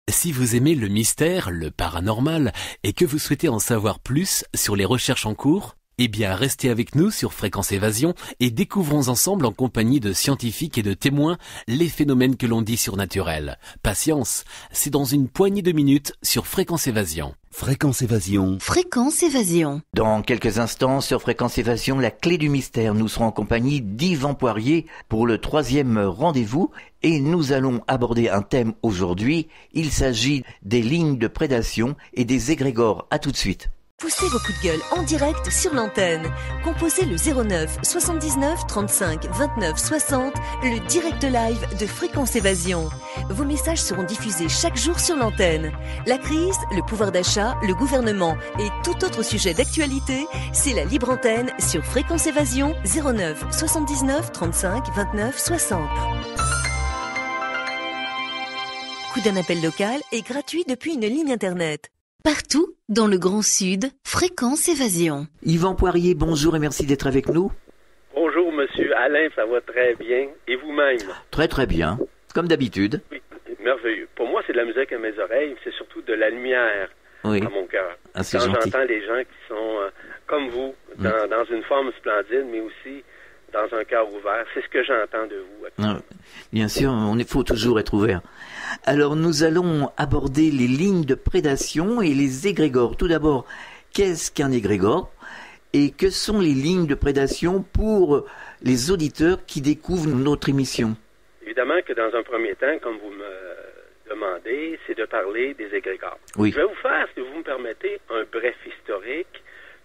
Si vous aimez le mystère, le paranormal, et que vous souhaitez en savoir plus sur les recherches en cours, eh bien restez avec nous sur Fréquence Évasion et découvrons ensemble en compagnie de scientifiques et de témoins les phénomènes que l'on dit surnaturels. Patience, c'est dans une poignée de minutes sur Fréquence Évasion. Fréquence Évasion. Fréquence Évasion. Dans quelques instants, sur Fréquence Évasion, la clé du mystère. Nous serons en compagnie d'Yvan Poirier pour le 3e rendez-vous et nous allons aborder un thème aujourd'hui. Il s'agit des lignes de prédation et des égrégores. À tout de suite. Poussez vos coups de gueule en direct sur l'antenne. Composez le 09 79 35 29 60, le direct live de Fréquence Évasion. Vos messages seront diffusés chaque jour sur l'antenne. La crise, le pouvoir d'achat, le gouvernement et tout autre sujet d'actualité, c'est la libre antenne sur Fréquence Évasion 09 79 35 29 60. Coût d'un appel local est gratuit depuis une ligne internet. Partout, dans le Grand Sud, Fréquence Évasion. Yvan Poirier, bonjour et merci d'être avec nous. Bonjour, monsieur Alain, ça va très bien. Et vous-même? Très très bien, comme d'habitude. Oui, merveilleux. Pour moi, c'est de la musique à mes oreilles, c'est surtout de la lumière à mon cœur. Ah, c'est Quand gentil. j'entends les gens qui sont comme vous, dans une forme splendide, mais aussi dans un cœur ouvert, c'est ce que j'entends de vous. Ah, bien sûr, faut toujours être ouvert. Alors nous allons aborder les lignes de prédation et les égrégores. Tout d'abord, qu'est-ce qu'un égrégore et que sont les lignes de prédation pour les auditeurs qui découvrent notre émission? Évidemment que dans un premier temps, comme vous me demandez, c'est de parler des égrégores. Oui. Je vais vous faire, si vous me permettez, un bref historique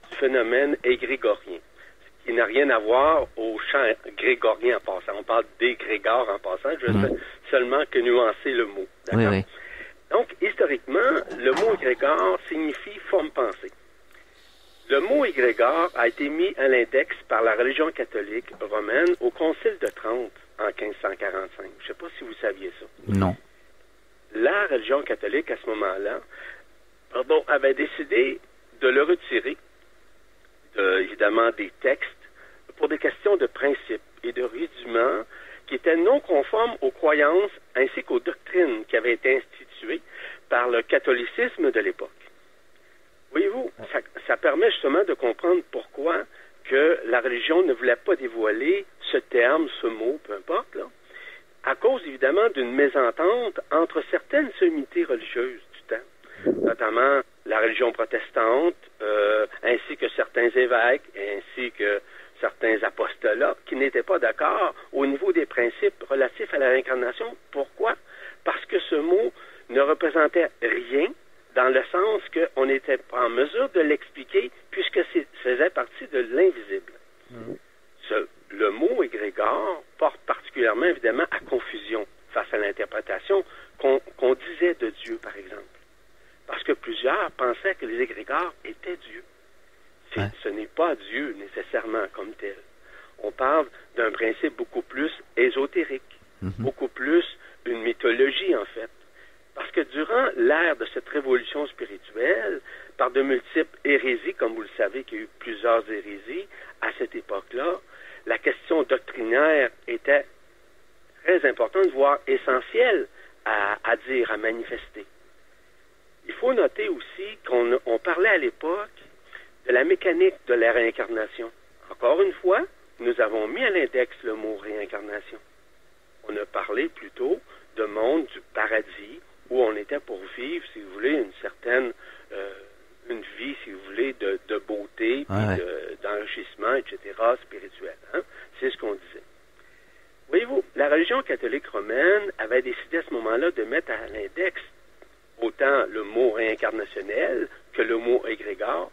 du phénomène égrégorien, qui n'a rien à voir au chant grégorien en passant. On parle d'égrégore en passant. Je vais seulement que nuancer le mot. D'accord? Oui. Donc, historiquement, le mot égrégore signifie forme pensée. Le mot égrégore a été mis à l'index par la religion catholique romaine au Concile de Trente en 1545. Je ne sais pas si vous saviez ça. Non. La religion catholique, à ce moment-là, avait décidé de le retirer évidemment des textes pour des questions de principe et de rudiments qui étaient non conformes aux croyances ainsi qu'aux doctrines qui avaient été instituées par le catholicisme de l'époque. Voyez-vous, ça permet justement de comprendre pourquoi que la religion ne voulait pas dévoiler ce terme, ce mot, peu importe, là, à cause évidemment d'une mésentente entre certaines sommités religieuses du temps, notamment la religion protestante, ainsi que certains évêques, ainsi que certains apostolats, qui n'étaient pas d'accord au niveau des principes relatifs à la réincarnation. Pourquoi? Parce que ce mot ne représentait rien, dans le sens qu'on n'était pas en mesure de l'expliquer, puisque ça faisait partie de l'invisible. Le mot égrégore porte particulièrement, évidemment, à confusion face à l'interprétation qu'on disait de Dieu, par exemple. Parce que plusieurs pensaient que les égrégores étaient Dieu. Ce n'est pas Dieu nécessairement comme tel. On parle d'un principe beaucoup plus ésotérique, beaucoup plus une mythologie en fait. Parce que durant l'ère de cette révolution spirituelle, par de multiples hérésies, comme vous le savez qu'il y a eu plusieurs hérésies à cette époque-là, la question doctrinaire était très importante, voire essentielle à dire, à manifester. Il faut noter aussi qu'on parlait à l'époque de la mécanique de la réincarnation. Encore une fois, nous avons mis à l'index le mot réincarnation. On a parlé plutôt de monde du paradis où on était pour vivre, si vous voulez, une certaine une vie, si vous voulez, de beauté, puis d'enrichissement, etc., spirituel. Hein? C'est ce qu'on disait. Voyez-vous, la religion catholique romaine avait décidé à ce moment-là de mettre à l'index autant le mot réincarnationnel que le mot égrégore,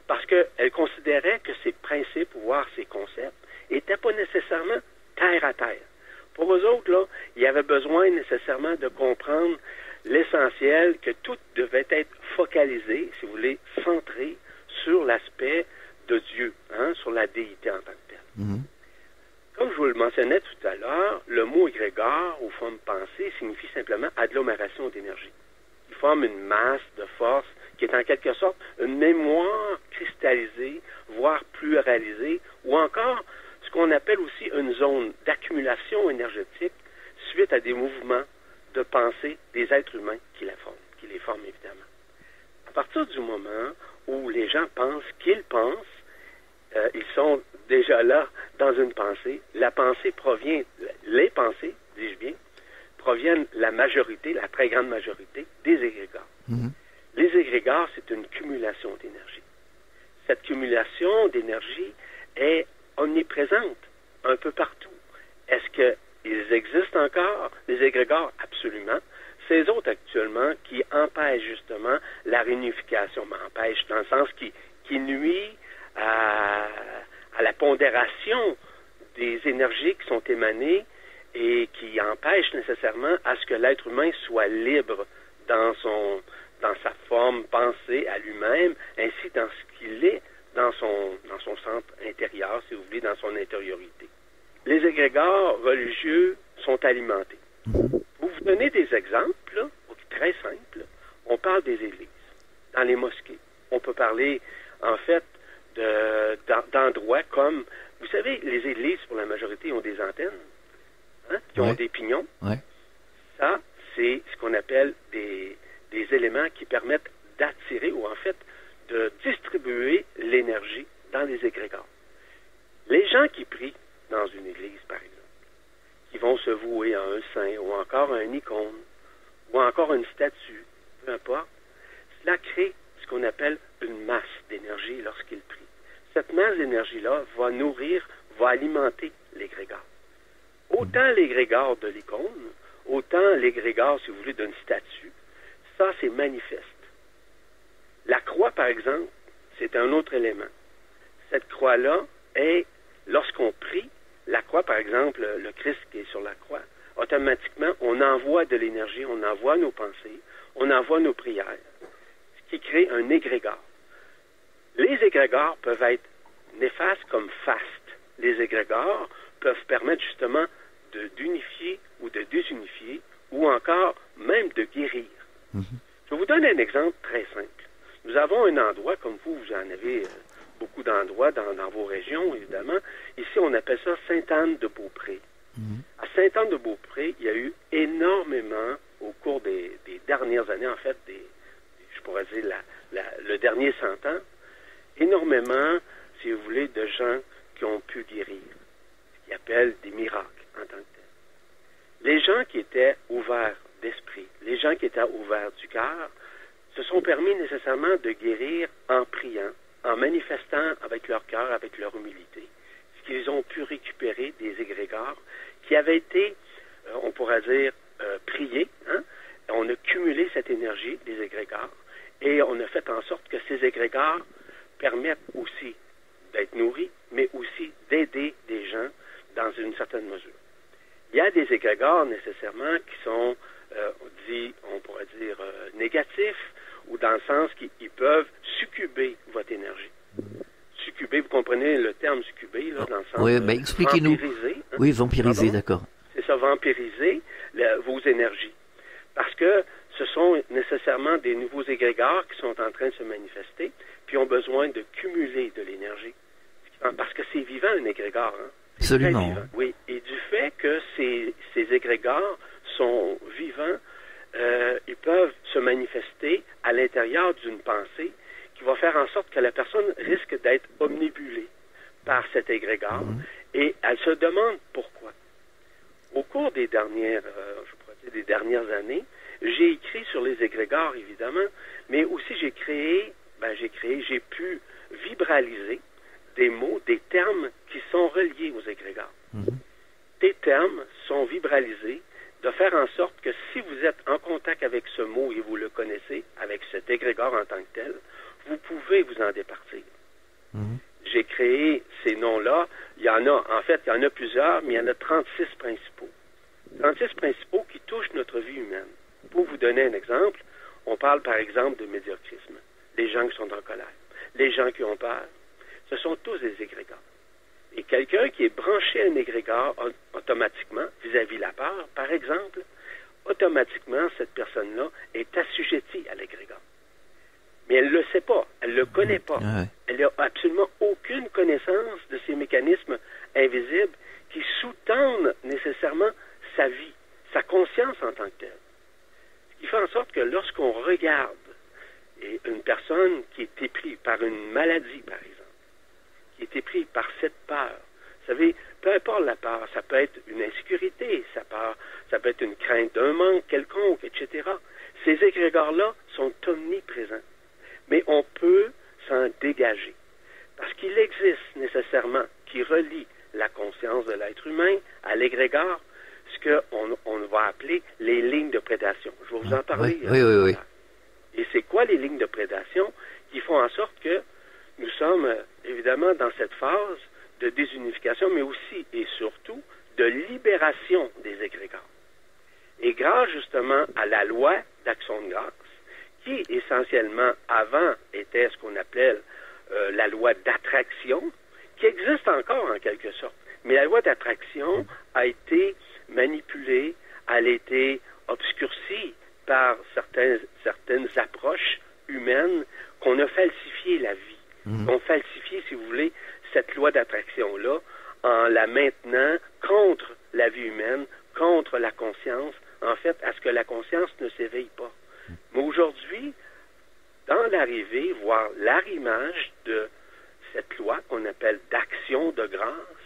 parce qu'elle considérait que ces principes, voire ces concepts, n'étaient pas nécessairement terre à terre. Pour eux autres, là, il y avait besoin nécessairement de comprendre l'essentiel, que tout devait être focalisé, si vous voulez, centré sur l'aspect de Dieu, hein, sur la déité en tant que telle. Comme je vous le mentionnais tout à l'heure, le mot égrégore ou forme pensée signifie simplement agglomération d'énergie. Il forme une masse de force qui est en quelque sorte une mémoire cristallisée, voire pluralisée, ou encore ce qu'on appelle aussi une zone d'accumulation énergétique suite à des mouvements de pensée des êtres humains qui les forment évidemment. À partir du moment où les gens pensent qu'ils pensent, ils sont déjà là dans une pensée. La pensée provient, les pensées, dis-je bien, proviennent la majorité, la très grande majorité, des égrégores. Mm-hmm. Les égrégores, c'est une cumulation d'énergie. Cette cumulation d'énergie est omniprésente un peu partout. Est-ce qu'ils existent encore, les égrégores? Absolument. Ces autres actuellement qui empêchent justement la réunification, mais empêchent dans le sens qui nuit à la pondération des énergies qui sont émanées et qui empêchent nécessairement à ce que l'être humain soit libre dans sa forme pensée à lui-même, ainsi dans ce qu'il est dans son centre intérieur, si vous voulez, dans son intériorité. Les égrégores religieux sont alimentés. Pour vous donner des exemples, là, très simples, on parle des églises, dans les mosquées. On peut parler, en fait, d'endroits comme, vous savez, les églises, pour la majorité, ont des antennes, qui ont des pignons. Ouais. Ça, c'est ce qu'on appelle des éléments qui permettent d'attirer ou en fait de distribuer l'énergie dans les égrégores. Les gens qui prient dans une église, par exemple, qui vont se vouer à un saint ou encore à une icône ou encore une statue, peu importe, cela crée ce qu'on appelle une masse d'énergie lorsqu'ils prient. Cette masse d'énergie-là va nourrir, va alimenter l'égrégore. Autant l'égrégore de l'icône, autant l'égrégore, si vous voulez, d'une statue, ça, c'est manifeste. La croix, par exemple, c'est un autre élément. Cette croix-là est, lorsqu'on prie, la croix, par exemple, le Christ qui est sur la croix, automatiquement, on envoie de l'énergie, on envoie nos pensées, on envoie nos prières, ce qui crée un égrégore. Les égrégores peuvent être néfastes comme fastes. Les égrégores peuvent permettre justement d'unifier ou de désunifier ou encore même de guérir. Je vais vous donner un exemple très simple. Nous avons un endroit, comme vous en avez beaucoup d'endroits dans vos régions, évidemment. Ici, on appelle ça Sainte-Anne-de-Beaupré. À Sainte-Anne-de-Beaupré, il y a eu énormément, au cours des dernières années, en fait, je pourrais dire le dernier 100 ans, énormément, si vous voulez, de gens qui ont pu guérir, ce qu'ils appellent des miracles en tant que tels. Les gens qui étaient ouverts d'esprit, les gens qui étaient ouverts du cœur, se sont permis nécessairement de guérir en priant, en manifestant avec leur cœur, avec leur humilité, ce qu'ils ont pu récupérer des égrégores qui avaient été, on pourrait dire, priés. On a cumulé cette énergie des égrégores et on a fait en sorte que ces égrégores permettent aussi d'être nourris, mais aussi d'aider des gens dans une certaine mesure. Il y a des égrégores nécessairement qui sont, on pourrait dire, négatifs, ou dans le sens qu'ils peuvent succuber votre énergie. Succuber, vous comprenez le terme succuber, là, dans le sens expliquez-nous. Vampiriser. Oui, vampiriser, d'accord. C'est ça, vampiriser vos énergies. Parce que ce sont nécessairement des nouveaux égrégores qui sont en train de se manifester, puis ont besoin de cumuler de l'énergie. Parce que c'est vivant, un égrégore. Absolument. Oui, et du fait que ces égrégores sont vivants, ils peuvent se manifester à l'intérieur d'une pensée qui va faire en sorte que la personne risque d'être omnibulée par cet égrégore et elle se demande pourquoi. Au cours des dernières années, j'ai écrit sur les égrégores, évidemment, mais aussi j'ai pu vibraliser des mots, des termes qui sont reliés aux égrégores. Des termes sont vibralisés de faire en sorte que si vous êtes en contact avec ce mot et vous le connaissez, avec cet égrégore en tant que tel, vous pouvez vous en départir. J'ai créé ces noms-là. Il y en a plusieurs, mais il y en a 36 principaux. 36 principaux qui touchent notre vie humaine. Pour vous donner un exemple, on parle par exemple de médiocrisme. Les gens qui sont en colère, les gens qui ont peur, ce sont tous des égrégores. Et quelqu'un qui est branché à un égrégore automatiquement, vis-à-vis de la peur, par exemple, automatiquement, cette personne-là est assujettie à l'égrégore. Mais elle ne le sait pas, elle ne le connaît pas. Elle n'a absolument aucune connaissance de ces mécanismes invisibles qui sous-tendent nécessairement sa vie, sa conscience en tant que telle. lorsqu'on regarde une personne qui est éprise par une maladie, par exemple, qui est éprise par cette peur, vous savez, peu importe la peur, ça peut être une insécurité, ça peut être une crainte d'un manque quelconque, etc. Ces égrégores-là sont omniprésents. Mais on peut s'en dégager. Parce qu'il existe nécessairement, qui relie la conscience de l'être humain à l'égrégore, ce qu'on va appeler les lignes de prédation. Je vais vous en parler. Oui. Et c'est quoi les lignes de prédation qui font en sorte que nous sommes évidemment dans cette phase de désunification, mais aussi et surtout de libération des égrégores. Et grâce justement à la loi d'action de grâce, qui essentiellement avant était ce qu'on appelle la loi d'attraction, qui existe encore en quelque sorte. Mais la loi d'attraction a été manipulée, elle a été obscurcie par certaines approches humaines qu'on a falsifié la vie. On falsifié, si vous voulez, cette loi d'attraction-là en la maintenant contre la vie humaine, contre la conscience, en fait, à ce que la conscience ne s'éveille pas. Mais aujourd'hui, dans l'arrivée, voire l'arrimage de cette loi qu'on appelle d'action de grâce,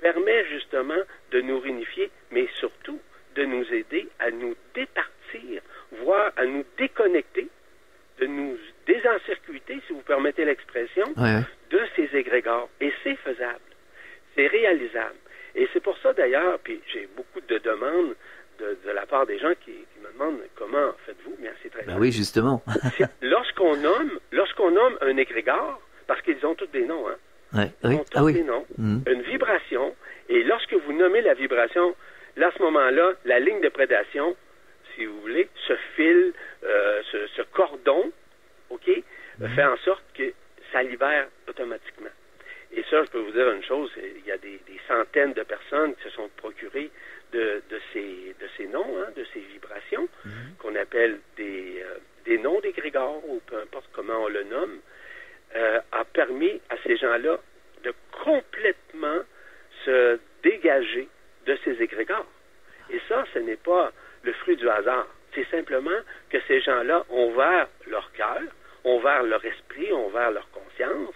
permet justement de nous réunifier, mais surtout de nous aider à nous départir, voire à nous déconnecter, de nous désencircuiter, si vous permettez l'expression, de ces égrégores. Et c'est faisable. C'est réalisable. Et c'est pour ça d'ailleurs, puis j'ai beaucoup de demandes de la part des gens qui me demandent comment faites-vous, bien c'est très simple. Oui, justement. Lorsqu'on nomme un égrégore, parce qu'ils ont tous des noms, hein. Ils ont tous des noms, une vibration, et lorsque vous nommez la vibration, là, à ce moment-là, la ligne de prédation, si vous voulez, ce fil, ce cordon, fait en sorte que ça libère automatiquement. Et ça, je peux vous dire une chose, il y a des centaines de personnes qui se sont procurées de ces noms, de ces vibrations, qu'on appelle des noms d'égrégores, ou peu importe comment on le nomme, a permis à ces gens-là de complètement se dégager de ces égrégores. Et ça, ce n'est pas le fruit du hasard. C'est simplement que ces gens-là ont ouvert leur cœur, ont ouvert leur esprit, ont ouvert leur conscience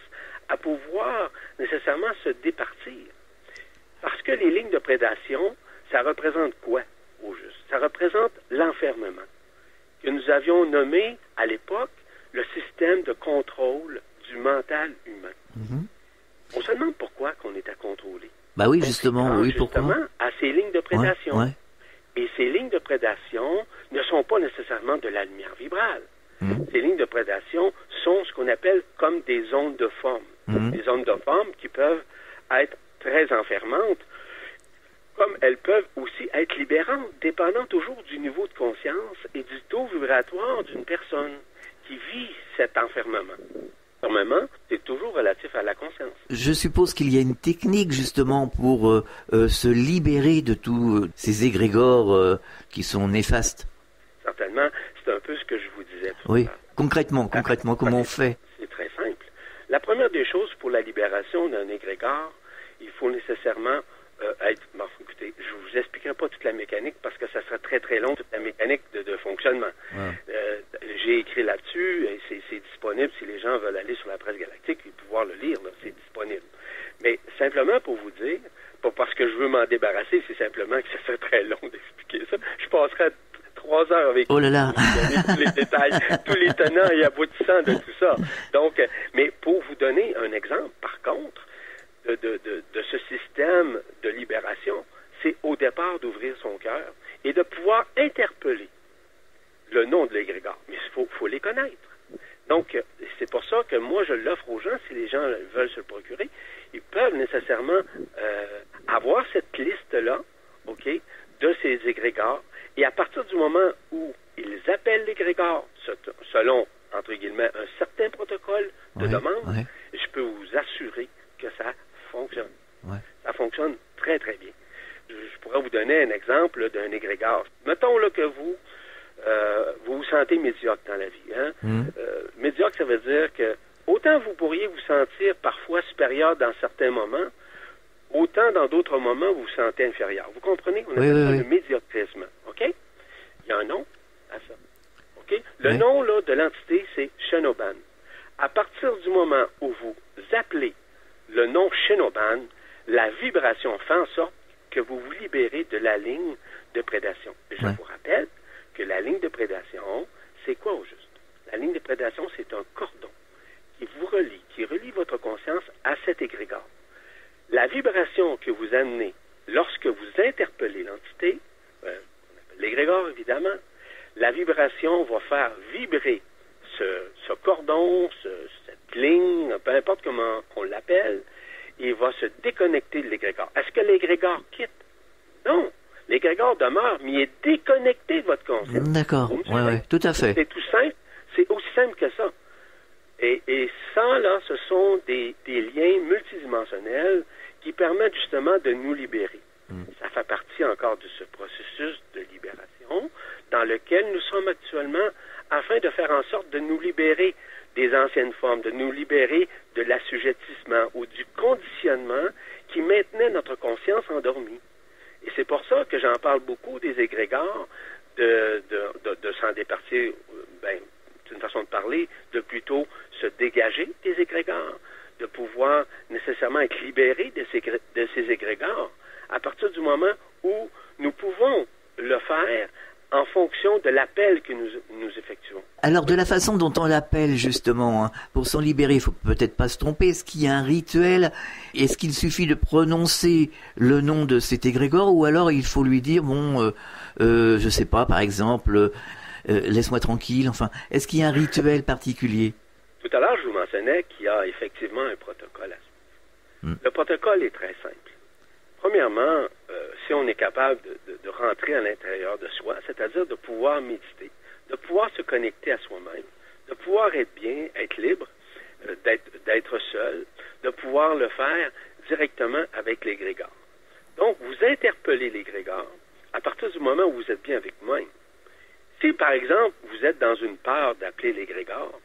à pouvoir nécessairement se départir. Parce que les lignes de prédation, ça représente quoi, au juste? Ça représente l'enfermement, que nous avions nommé à l'époque le système de contrôle du mental humain. On se demande pourquoi qu'on est à contrôler. Bah oui, justement, pourquoi? Justement, à ces lignes de prédation. Et ces lignes de prédation ne sont pas nécessairement de la lumière vibrale. Ces lignes de prédation sont ce qu'on appelle comme des ondes de forme. Des ondes de forme qui peuvent être très enfermantes, comme elles peuvent aussi être libérantes, dépendant toujours du niveau de conscience et du taux vibratoire d'une personne qui vit cet enfermement. L'enfermement, c'est toujours relatif à la conscience. Je suppose qu'il y a une technique justement pour se libérer de tous ces égrégores qui sont néfastes. Certainement, c'est un peu ce que je vous disais. Concrètement, comment on fait? C'est très simple. La première des choses pour la libération d'un égrégore, il faut nécessairement être... Bon, écoutez, je ne vous expliquerai pas toute la mécanique parce que ça sera très très long, toute la mécanique de fonctionnement. J'ai écrit là-dessus et c'est disponible si les gens veulent aller sur la presse galactique et pouvoir le lire, c'est disponible. Mais simplement pour vous dire, pas parce que je veux m'en débarrasser, c'est simplement que ça serait très long d'expliquer ça. Je passerais 3 heures avec vous, tous les détails, tous les tenants et aboutissants de tout ça. Donc, mais pour vous donner un exemple, par contre, de ce système de libération, c'est au départ d'ouvrir son cœur et de pouvoir interpeller le nom de l'égrégore. Mais il faut les connaître. Donc, c'est pour ça que moi, je l'offre aux gens, si les gens veulent se le procurer, ils peuvent nécessairement avoir cette liste-là, de ces égrégores. Et à partir du moment où ils appellent l'égrégore selon, entre guillemets, un certain protocole de demande, je peux vous assurer que ça fonctionne. Ça fonctionne très, très bien. Je pourrais vous donner un exemple d'un égrégore. Mettons là, que vous vous sentez médiocre dans la vie. Médiocre, ça veut dire que autant vous pourriez vous sentir parfois supérieur dans certains moments, autant dans d'autres moments vous vous sentez inférieur. Vous comprenez? On appelle ça le médiocrisme. OK? Il y a un nom à ça. OK? Le nom là, de l'entité, c'est Shinoban. À partir du moment où vous appelez le nom Shinoban, la vibration fait en sorte que vous vous libérez de la ligne de prédation. Et je vous rappelle que la ligne de prédation, c'est quoi au juste? La ligne de prédation, c'est un cordon qui vous relie, qui relie votre conscience à cet égrégore. La vibration que vous amenez lorsque vous interpellez l'entité, on appelle l'égrégore évidemment, la vibration va faire vibrer ce cordon, cette ligne, peu importe comment on l'appelle, il va se déconnecter de l'égrégore. Est-ce que l'égrégore quitte? Non. L'égrégore demeure, mais il est déconnecté de votre conscience. D'accord, oui, tout à fait. C'est tout simple, c'est aussi simple que ça. Et ça, là, ce sont des liens multidimensionnels qui permettent justement de nous libérer. Ça fait partie encore de ce processus de libération dans lequel nous sommes actuellement afin de faire en sorte de nous libérer des anciennes formes, de nous libérer de l'assujettissement ou du conditionnement qui maintenait notre conscience endormie. Et c'est pour ça que j'en parle beaucoup des égrégores, de s'en départir, c'est une façon de parler, de plutôt se dégager des égrégores, de pouvoir nécessairement être libéré de ces égrégores à partir du moment où nous pouvons le faire en fonction de l'appel que nous effectuons. Alors, de la façon dont on l'appelle, justement, hein, pour s'en libérer, il faut peut-être pas se tromper. Est-ce qu'il y a un rituel? Est-ce qu'il suffit de prononcer le nom de cet égrégore? Ou alors il faut lui dire, je sais pas, par exemple, laisse-moi tranquille. Enfin, est-ce qu'il y a un rituel particulier? Tout à l'heure, je vous mentionnais qu'il y a effectivement un protocole à suivre. Le protocole est très simple. Premièrement, si on est capable de rentrer à l'intérieur de soi, c'est-à-dire de pouvoir méditer, de pouvoir se connecter à soi-même, de pouvoir être bien, être libre, d'être seul, de pouvoir le faire directement avec l'égrégore. Donc, vous interpellez l'égrégore à partir du moment où vous êtes bien avec vous-même. Si, par exemple, vous êtes dans une peur d'appeler l'égrégore,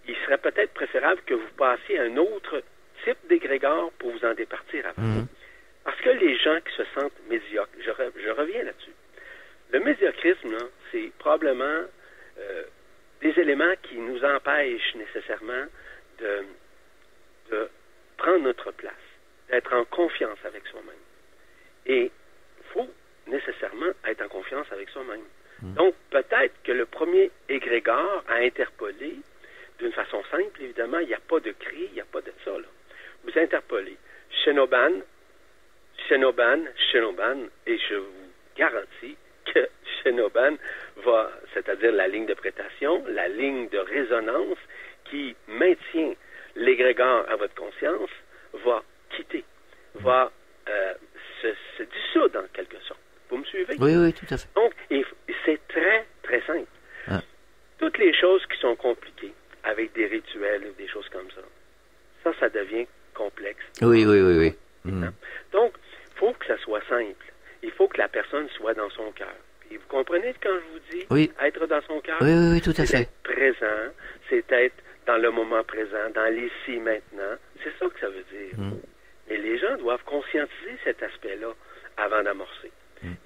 il serait peut-être préférable que vous passiez à un autre type d'égrégore pour vous en départir avant. Parce que les gens qui se sentent médiocres, je reviens là-dessus. Le médiocrisme, là, c'est probablement des éléments qui nous empêchent nécessairement de prendre notre place, d'être en confiance avec soi-même. Et il faut nécessairement être en confiance avec soi-même. Donc, peut-être que le premier égrégore à interpeller, d'une façon simple, évidemment, il n'y a pas de cri, il n'y a pas de ça, là. Vous interpellez Shinoban, et je vous garantis que Shinoban va, c'est-à-dire la ligne de prédation, la ligne de résonance qui maintient l'égrégore à votre conscience, va quitter, va se dissoudre en quelque sorte. Vous me suivez? Oui, tout à fait. Donc, c'est très, très simple. Toutes les choses qui sont compliquées, avec des rituels ou des choses comme ça devient complexe. Oui. Donc, il faut que ça soit simple. Il faut que la personne soit dans son cœur. Et vous comprenez quand je vous dis être dans son cœur? Oui, tout à fait. C'est être présent, c'est être dans le moment présent, dans l'ici, maintenant. C'est ça que ça veut dire. Mais les gens doivent conscientiser cet aspect-là avant d'amorcer.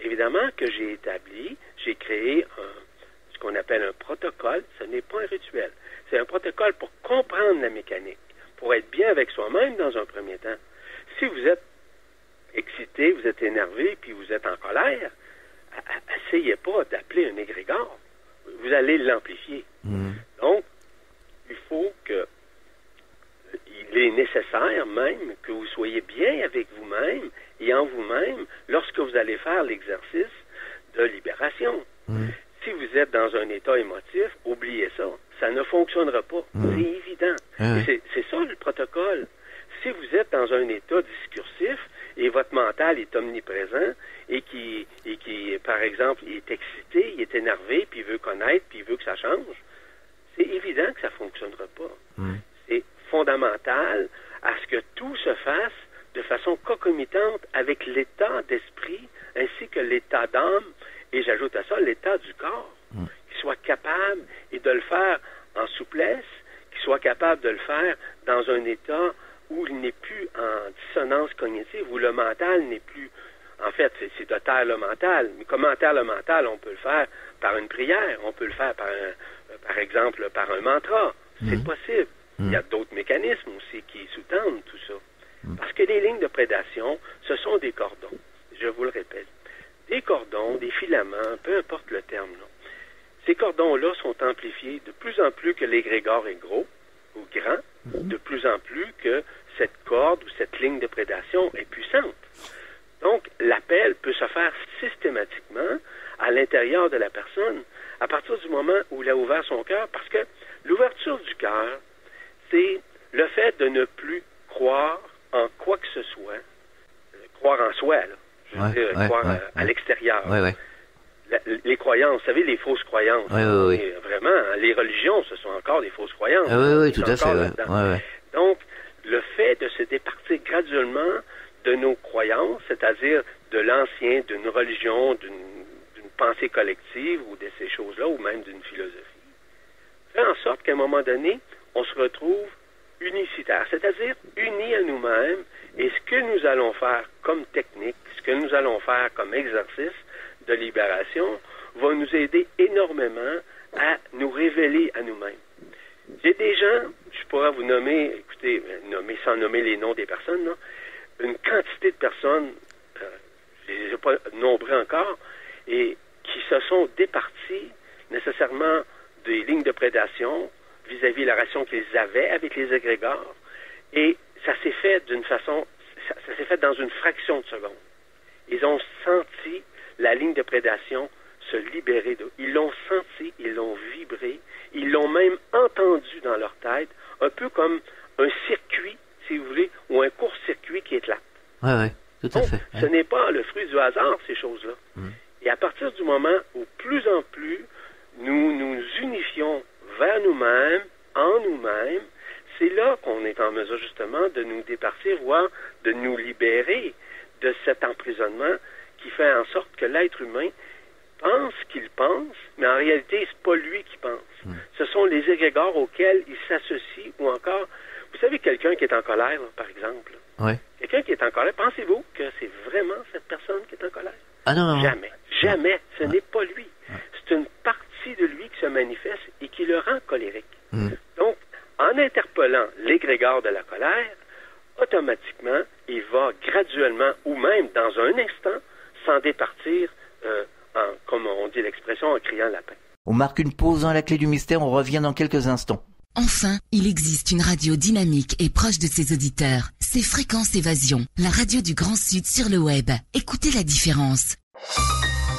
Évidemment que j'ai créé ce qu'on appelle un protocole. Ce n'est pas un rituel. C'est un protocole pour comprendre la mécanique, pour être bien avec soi-même dans un premier temps. Si vous êtes excité, vous êtes énervé, puis vous êtes en colère, essayez pas d'appeler un égrégore. Vous allez l'amplifier. Donc, il faut il est nécessaire même que vous soyez bien avec vous-même et en vous-même lorsque vous allez faire l'exercice de libération. Si vous êtes dans un état émotif, oubliez ça. Ça ne fonctionnera pas. C'est évident. C'est ça le protocole. Si vous êtes dans un état discursif et votre mental est omniprésent et qui par exemple, il est excité, il est énervé, puis il veut connaître, puis il veut que ça change, c'est évident que ça ne fonctionnera pas. C'est fondamental à ce que tout se fasse de façon concomitante avec l'état d'esprit ainsi que l'état d'âme et j'ajoute à ça l'état du corps, qu'il soit capable et de le faire en souplesse, qu'il soit capable de le faire dans un état où il n'est plus en dissonance cognitive, où le mental n'est plus... En fait, c'est de taire le mental. Mais comment taire le mental? On peut le faire par une prière, on peut le faire par exemple par un mantra. C'est possible. Il y a d'autres mécanismes aussi qui sous-tendent tout ça. Parce que les lignes de prédation, ce sont des cordons. Je vous le répète. Des cordons, des filaments, peu importe le terme. Là. Ces cordons-là sont amplifiés de plus en plus que l'égrégore est gros ou grand, de plus en plus que cette corde ou cette ligne de prédation est puissante. Donc, l'appel peut se faire systématiquement à l'intérieur de la personne à partir du moment où il a ouvert son cœur, parce que l'ouverture du cœur, c'est le fait de ne plus croire en quoi que ce soit, croire en soi, là. Je veux dire, croire à l'extérieur. Les croyances, vous savez, les fausses croyances. Vraiment, hein, les religions, ce sont encore des fausses croyances. Oui, tout à fait. Donc, le fait de se départir graduellement de nos croyances, c'est-à-dire de l'ancien, d'une religion, d'une pensée collective ou de ces choses-là, ou même d'une philosophie, fait en sorte qu'à un moment donné, on se retrouve unicitaire, c'est-à-dire unis à nous-mêmes, et ce que nous allons faire comme technique, ce que nous allons faire comme exercice de libération, va nous aider énormément à nous révéler à nous-mêmes. J'ai des gens, je pourrais vous nommer, écoutez, sans nommer les noms des personnes, là, une quantité de personnes, je ne les ai pas nombrées encore, et qui se sont départies nécessairement des lignes de prédation vis-à-vis la relation qu'ils avaient avec les égrégores, et ça s'est fait d'une façon, ça s'est fait dans une fraction de seconde. Ils ont senti la ligne de prédation se libérer d'eux. Ils l'ont senti, ils l'ont vibré, ils l'ont même entendu dans leur tête, un peu comme un circuit, si vous voulez, ou un court-circuit qui éclate. Oui, tout à fait. Ce n'est pas le fruit du hasard, ces choses-là. Et à partir du moment où plus en plus nous nous unifions vers nous-mêmes, en nous-mêmes, c'est là qu'on est en mesure justement de nous départir, voire de nous libérer de cet emprisonnement qui fait en sorte que l'être humain pense qu'il pense, mais en réalité, c'est pas lui qui pense. Ce sont les égrégores auxquels il s'associe, ou encore, vous savez, quelqu'un qui est en colère, là, par exemple. Quelqu'un qui est en colère, pensez-vous que c'est vraiment cette personne qui est en colère? Ah non. Jamais. Ce n'est pas lui. C'est une partie de lui qui se manifeste et qui le rend colérique. Donc, en interpellant l'égrégore de la colère, automatiquement, il va graduellement, ou même dans un instant, s'en départir, comme on dit l'expression, en criant lapin. On marque une pause dans la clé du mystère, on revient dans quelques instants. Enfin, il existe une radio dynamique et proche de ses auditeurs. C'est Fréquence Évasion, la radio du Grand Sud sur le web. Écoutez la différence.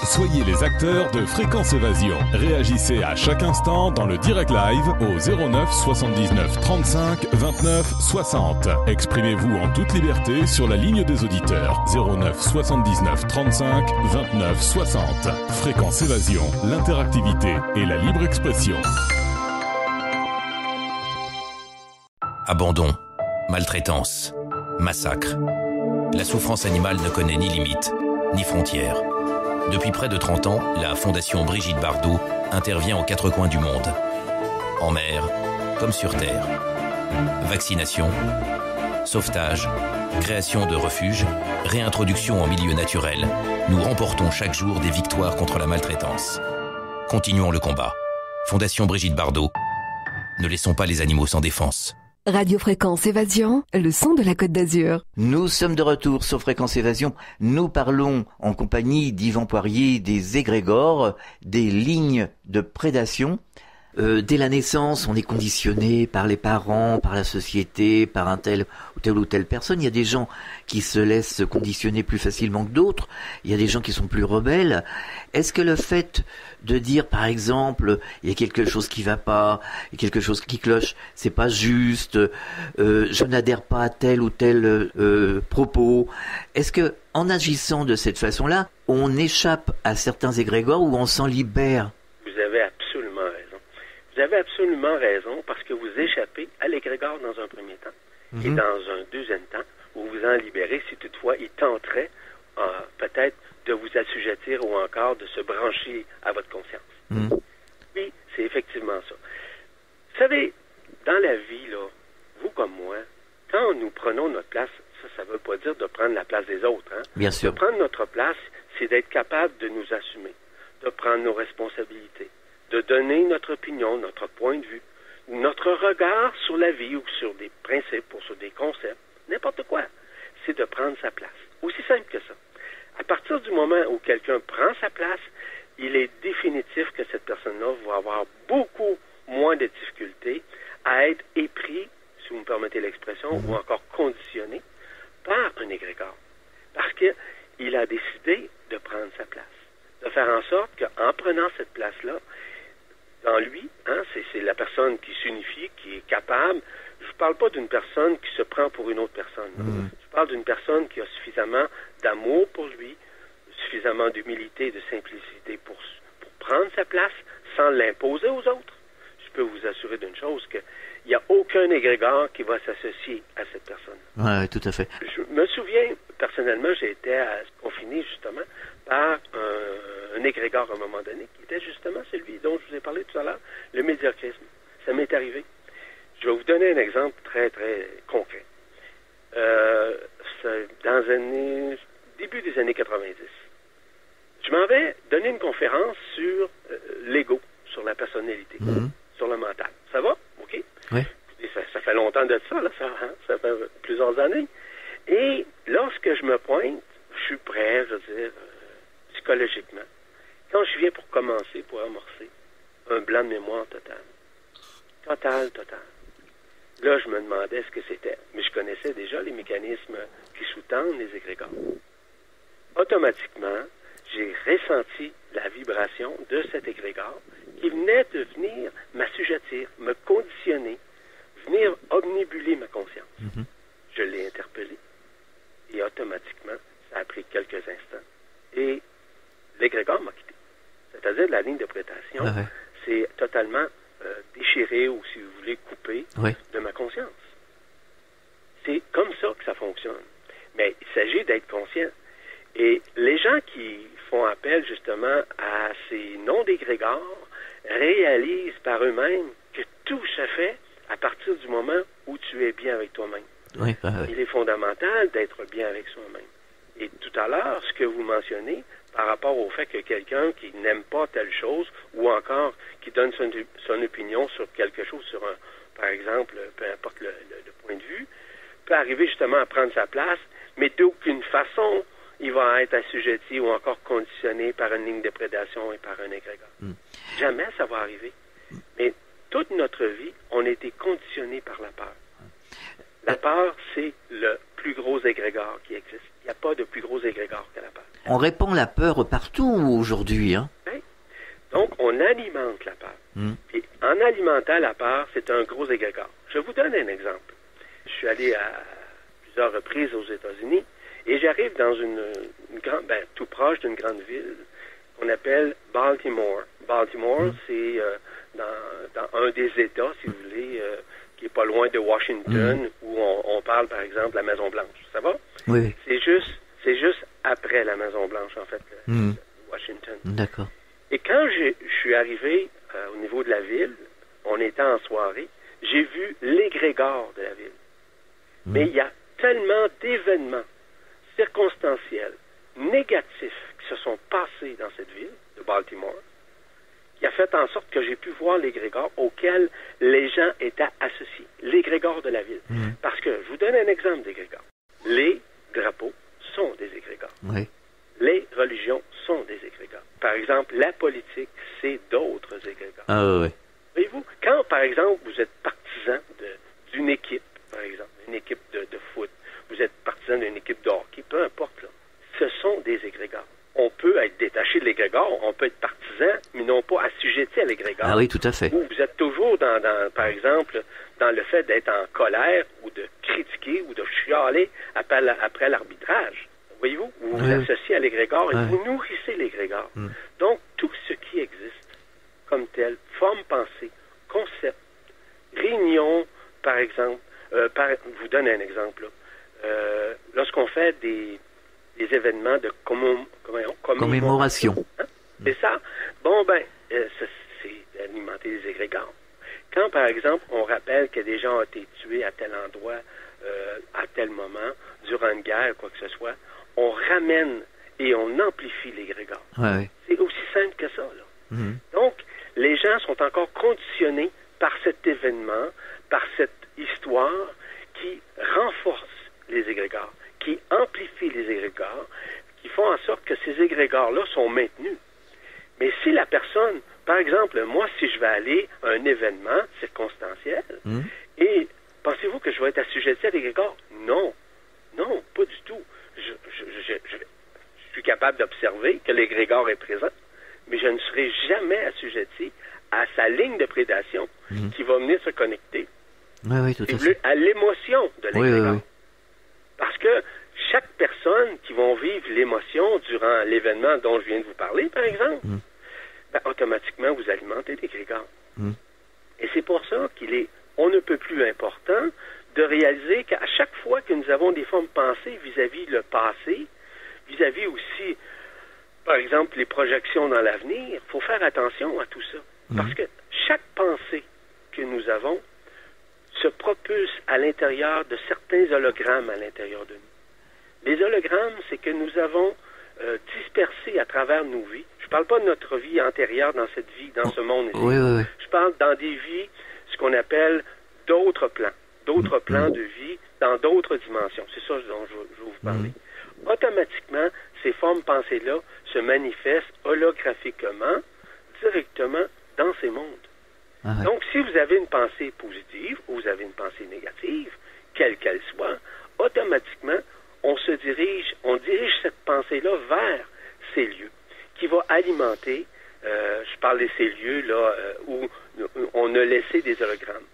Soyez les acteurs de Fréquence Évasion. Réagissez à chaque instant dans le direct live au 09 79 35 29 60. Exprimez-vous en toute liberté sur la ligne des auditeurs 09 79 35 29 60. Fréquence Évasion, l'interactivité et la libre expression. Abandon, maltraitance, massacre. La souffrance animale ne connaît ni limite, ni frontières. Depuis près de 30 ans, la Fondation Brigitte Bardot intervient aux 4 coins du monde. En mer, comme sur terre. Vaccination, sauvetage, création de refuges, réintroduction en milieu naturel. Nous remportons chaque jour des victoires contre la maltraitance. Continuons le combat. Fondation Brigitte Bardot. Ne laissons pas les animaux sans défense. Radio Fréquence Évasion, le son de la Côte d'Azur. Nous sommes de retour sur Fréquence Évasion. Nous parlons en compagnie d'Yvan Poirier des égrégores, des lignes de prédation. Dès la naissance, on est conditionné par les parents, par la société, par un tel ou telle personne. Il y a des gens qui se laissent conditionner plus facilement que d'autres. Il y a des gens qui sont plus rebelles. Est-ce que le fait de dire, par exemple, il y a quelque chose qui va pas, il y a quelque chose qui cloche, c'est pas juste, je n'adhère pas à tel ou tel propos. Est-ce que, en agissant de cette façon-là, on échappe à certains égrégores ou on s'en libère? Vous avez absolument raison. Vous avez absolument raison parce que vous échappez à l'égrégore dans un premier temps et dans un deuxième temps, vous vous en libérez si toutefois il tenterait peut-être de vous assujettir ou encore de se brancher à votre conscience. Oui, c'est effectivement ça. Vous savez, dans la vie, là, vous comme moi, quand nous prenons notre place, ça ne veut pas dire de prendre la place des autres. Hein? Bien sûr. De prendre notre place, c'est d'être capable de nous assumer, de prendre nos responsabilités, de donner notre opinion, notre point de vue, notre regard sur la vie ou sur des principes ou sur des concepts, n'importe quoi. C'est de prendre sa place. Aussi simple que ça. À partir du moment où quelqu'un prend sa place, il est définitif que cette personne-là va avoir beaucoup moins de difficultés à être épris, si vous me permettez l'expression, ou encore conditionné par un égrégore. Parce qu'il a décidé de prendre sa place. De faire en sorte qu'en prenant cette place-là, dans lui, c'est la personne qui s'unifie, qui est capable. Je ne parle pas d'une personne qui se prend pour une autre personne. Je parle d'une personne qui a suffisamment d'amour pour lui, suffisamment d'humilité et de simplicité pour prendre sa place sans l'imposer aux autres. Je peux vous assurer d'une chose, qu'il n'y a aucun égrégore qui va s'associer à cette personne. Oui, tout à fait. Je me souviens, personnellement, j'ai été confiné justement par un égrégore à un moment donné, qui était justement celui dont je vous ai parlé tout à l'heure, le médiocrisme. Ça m'est arrivé. Je vais vous donner un exemple très, très concret. Dans début des années 90, je m'en vais donner une conférence sur l'ego, sur la personnalité, sur le mental. Ça va? OK? Oui. Et ça fait longtemps de ça, là, ça fait plusieurs années. Et lorsque je me pointe, je suis prêt, je veux dire, psychologiquement. Quand je viens pour commencer, pour amorcer, un blanc de mémoire total. Total. Là, je me demandais ce que c'était. Mais je connaissais déjà les mécanismes qui sous-tendent les égrégores. Automatiquement, j'ai ressenti la vibration de cet égrégore qui venait de venir m'assujettir, me conditionner, venir omnibuler ma conscience. Je l'ai interpellé et automatiquement, ça a pris quelques instants. Et l'égrégore m'a quitté. C'est-à-dire la ligne de prédation, c'est totalement déchiré ou, si vous voulez, coupé de ma conscience. C'est comme ça que ça fonctionne. Mais il s'agit d'être conscient. Et les gens qui font appel justement à ces noms d'égrégores réalisent par eux-mêmes que tout se fait à partir du moment où tu es bien avec toi-même. Il est fondamental d'être bien avec soi-même. Et tout à l'heure, ce que vous mentionnez par rapport au fait que quelqu'un qui n'aime pas telle chose ou encore qui donne son opinion sur quelque chose, sur par exemple, peu importe le point de vue, peut arriver justement à prendre sa place, mais d'aucune façon il va être assujetti ou encore conditionné par une ligne de prédation et par un égrégore. Jamais ça va arriver. Mais toute notre vie, on a été conditionné par la peur. La peur, c'est le plus gros égrégore qui existe. Il n'y a pas de plus gros égrégore que la peur. On répand la peur partout aujourd'hui. Oui. Donc, on alimente la peur. Puis, en alimentant la peur, c'est un gros égrégore. Je vous donne un exemple. Je suis allé à plusieurs reprises aux États-Unis et j'arrive dans une grande, tout proche d'une grande ville qu'on appelle Baltimore. Baltimore, c'est dans un des États, si vous voulez, qui est pas loin de Washington, où on parle, par exemple, de la Maison-Blanche. Ça va? Oui. C'est juste après la Maison-Blanche, en fait, Washington. D'accord. Et quand je suis arrivé au niveau de la ville, on était en soirée, j'ai vu l'égrégore de la ville. Mais il y a tellement d'événements circonstanciels, négatifs, qui se sont passés dans cette ville de Baltimore, qui a fait en sorte que j'ai pu voir l'égrégore auquel les gens étaient associés. L'égrégore de la ville. Parce que, je vous donne un exemple d'égrégore. Les drapeaux sont des égrégores. Les religions sont des égrégores. Par exemple, la politique, c'est d'autres égrégores. Voyez-vous, quand, par exemple, vous êtes partisan d'une équipe, par exemple, une équipe de foot, vous êtes partisan d'une équipe de hockey, peu importe, là, ce sont des égrégores. On peut être détaché de l'égrégore, on peut être partisan, mais non pas assujetti à l'égrégore. Ah oui, tout à fait. Ou vous êtes toujours, par exemple, dans le fait d'être en colère ou de critiquer ou de chialer après l'arbitrage. Voyez-vous, vous vous associez à l'égrégore et vous nourrissez l'égrégore. Donc, tout ce qui existe comme tel, forme pensée, concept, réunion, par exemple, je vous donne un exemple. Lorsqu'on fait des événements de commémoration. C'est ça. Bon, c'est d'alimenter les égrégores. Quand, par exemple, on rappelle que des gens ont été tués à tel endroit, à tel moment, durant une guerre, quoi que ce soit, on ramène et on amplifie l'égrégore. Ouais. C'est aussi simple que ça, là. Donc, les gens sont encore conditionnés par cet événement, par cette histoire qui renforce les égrégores, qui amplifie les égrégores, qui font en sorte que ces égrégores-là sont maintenus. Mais si la personne, par exemple, moi, si je vais aller à un événement circonstanciel, et pensez-vous que je vais être assujetti à l'égrégore? Non, pas du tout. Je suis capable d'observer que l'égrégore est présent, mais je ne serai jamais assujetti à sa ligne de prédation qui va venir se connecter Oui, tout à fait. à l'émotion de l'égrégore. Oui. Parce que chaque personne qui va vivre l'émotion durant l'événement dont je viens de vous parler, par exemple, automatiquement, vous alimentez l'égrégore. Et c'est pour ça on ne peut plus important de réaliser qu'à chaque fois que nous avons des formes pensées vis-à-vis le passé, vis-à-vis aussi, par exemple, les projections dans l'avenir, il faut faire attention à tout ça. Parce que chaque pensée que nous avons se propulse à l'intérieur de certains hologrammes à l'intérieur de nous. Les hologrammes, c'est que nous avons dispersé à travers nos vies. Je ne parle pas de notre vie antérieure dans cette vie, dans ce monde ici. Oui. Je parle dans des vies, ce qu'on appelle d'autres plans de vie dans d'autres dimensions. C'est ça dont je veux vous parler. Automatiquement, ces formes pensées-là se manifestent holographiquement, directement dans ces mondes. Donc, si vous avez une pensée positive ou vous avez une pensée négative, quelle qu'elle soit, automatiquement, on dirige cette pensée-là vers ces lieux qui va alimenter, je parle de ces lieux-là où on a laissé des hologrammes.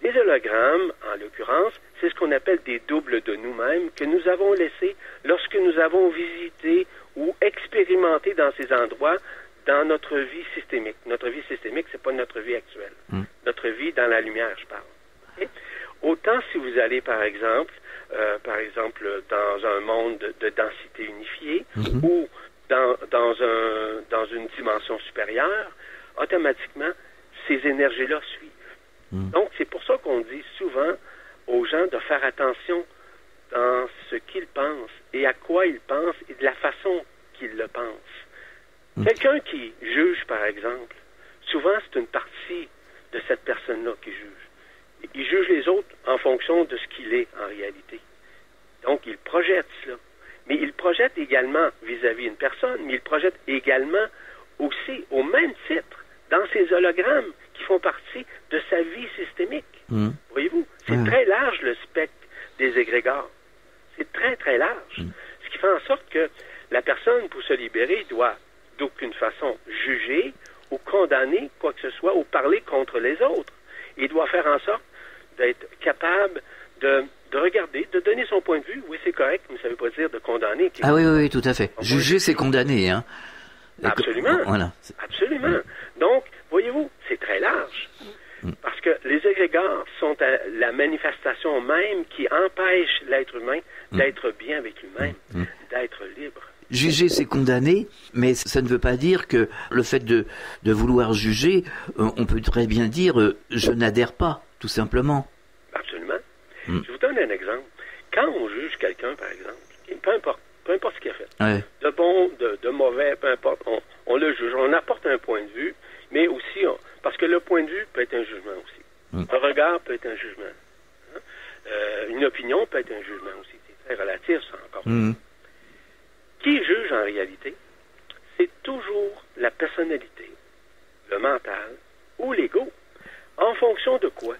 Des hologrammes, en l'occurrence, c'est ce qu'on appelle des doubles de nous-mêmes que nous avons laissés lorsque nous avons visité ou expérimenté dans ces endroits dans notre vie systémique. Notre vie systémique, c'est pas notre vie actuelle. Notre vie dans la lumière, je parle. Okay? Autant si vous allez, par exemple, dans un monde de densité unifiée ou dans une dimension supérieure, automatiquement, ces énergies-là suivent. Donc, c'est pour ça qu'on dit souvent aux gens de faire attention dans ce qu'ils pensent et à quoi ils pensent et de la façon qu'ils le pensent. Quelqu'un qui juge, par exemple, souvent c'est une partie de cette personne-là qui juge. Il juge les autres en fonction de ce qu'il est en réalité. Donc, il projette cela. Mais il projette également vis-à-vis une personne, mais il projette également aussi, au même titre, dans ces hologrammes qui font partie de sa vie systémique. Voyez-vous? C'est très large le spectre des égrégores. C'est très, très large. Ce qui fait en sorte que la personne, pour se libérer, doit d'aucune façon juger ou condamner quoi que ce soit ou parler contre les autres. Il doit faire en sorte d'être capable de regarder, de donner son point de vue. Oui, c'est correct, mais ça ne veut pas dire de condamner. Oui, tout à fait. Juger, c'est condamner, hein. Absolument. Voilà. Absolument. Donc, voyez-vous, c'est très large. Parce que les égrégores sont la manifestation même qui empêche l'être humain d'être bien avec lui-même, d'être libre. Juger, c'est condamner, mais ça ne veut pas dire que le fait de vouloir juger, on peut très bien dire je n'adhère pas, tout simplement. Absolument. Je vous donne un exemple. Quand on juge quelqu'un, par exemple, peu importe ce qu'il a fait, de bon, de mauvais, peu importe, on le juge, on apporte un point de vue, mais aussi, parce que le point de vue peut être un jugement aussi. Un regard peut être un jugement. Une opinion peut être un jugement aussi. C'est très relatif, ça, encore. Qui juge en réalité? C'est toujours la personnalité, le mental ou l'ego. En fonction de quoi?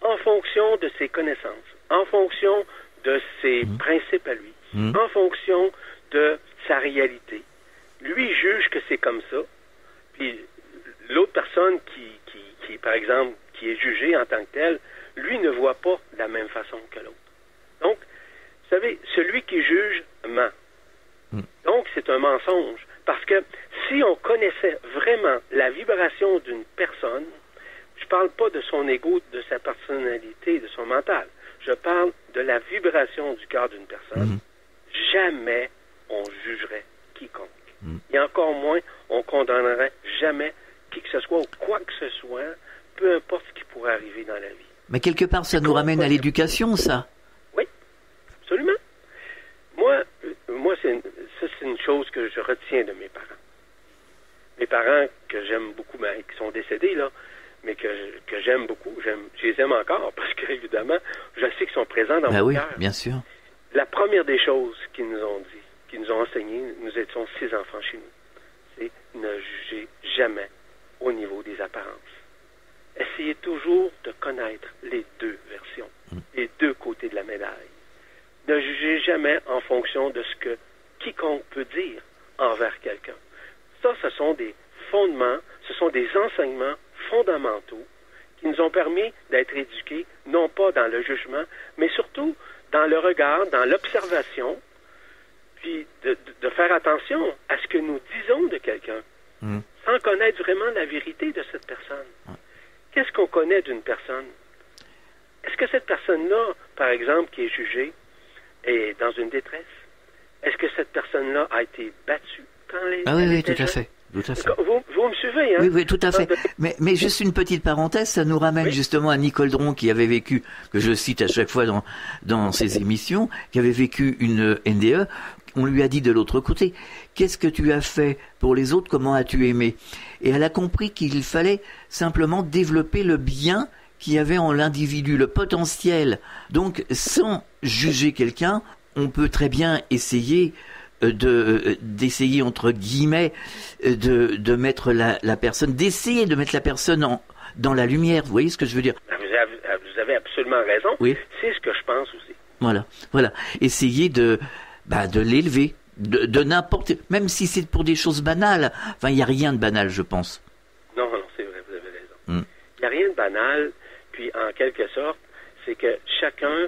En fonction de ses connaissances, en fonction de ses principes à lui, en fonction de sa réalité. Lui juge que c'est comme ça, puis l'autre personne qui, par exemple, qui est jugée en tant que telle, lui ne voit pas de la même façon que l'autre. Donc, vous savez, celui qui juge ment. Donc, c'est un mensonge. Parce que si on connaissait vraiment la vibration d'une personne, je ne parle pas de son ego, de sa personnalité, de son mental. Je parle de la vibration du cœur d'une personne. Jamais on jugerait quiconque. Et encore moins, on condamnerait jamais qui que ce soit ou quoi que ce soit, peu importe ce qui pourrait arriver dans la vie. Mais quelque part, ça nous ramène à l'éducation, ça. Oui, absolument. Moi Ça, c'est une chose que je retiens de mes parents. Mes parents que j'aime beaucoup, mais qui sont décédés, là, mais que j'aime beaucoup, je les aime encore, parce qu'évidemment, je sais qu'ils sont présents dans mon cœur. Bien sûr. La première des choses qu'ils nous ont dit, qu'ils nous ont enseigné, nous étions 6 enfants chez nous, c'est ne jugez jamais au niveau des apparences. Essayez toujours de connaître les deux versions, les deux côtés de la médaille. Ne jugez jamais en fonction de ce que quiconque peut dire envers quelqu'un. Ça, ce sont des fondements, ce sont des enseignements fondamentaux qui nous ont permis d'être éduqués, non pas dans le jugement, mais surtout dans le regard, dans l'observation, puis de faire attention à ce que nous disons de quelqu'un, sans connaître vraiment la vérité de cette personne. Qu'est-ce qu'on connaît d'une personne? Est-ce que cette personne-là, par exemple, qui est jugée, est dans une détresse? Est-ce que cette personne-là a été battue quand elle était oui, tout à jeune? fait. Tout à fait. Vous me suivez, hein? Oui, tout à fait. Mais juste une petite parenthèse, ça nous ramène justement à Nicole Dron, qui avait vécu, que je cite à chaque fois dans ses émissions, qui avait vécu une NDE. On lui a dit de l'autre côté, qu'est-ce que tu as fait pour les autres, comment as-tu aimé? Et elle a compris qu'il fallait simplement développer le bien qu'il y avait en l'individu, le potentiel. Donc, sans juger quelqu'un, on peut très bien essayer d'essayer entre guillemets de mettre la personne, d'essayer de mettre la personne dans la lumière. Vous voyez ce que je veux dire? Vous avez absolument raison. Oui. C'est ce que je pense aussi. Voilà. Essayer de l'élever, de n'importe, même si c'est pour des choses banales. Enfin, il n'y a rien de banal, je pense. Non, c'est vrai, vous avez raison. Il n'y a rien de banal. Puis, en quelque sorte, c'est que chacun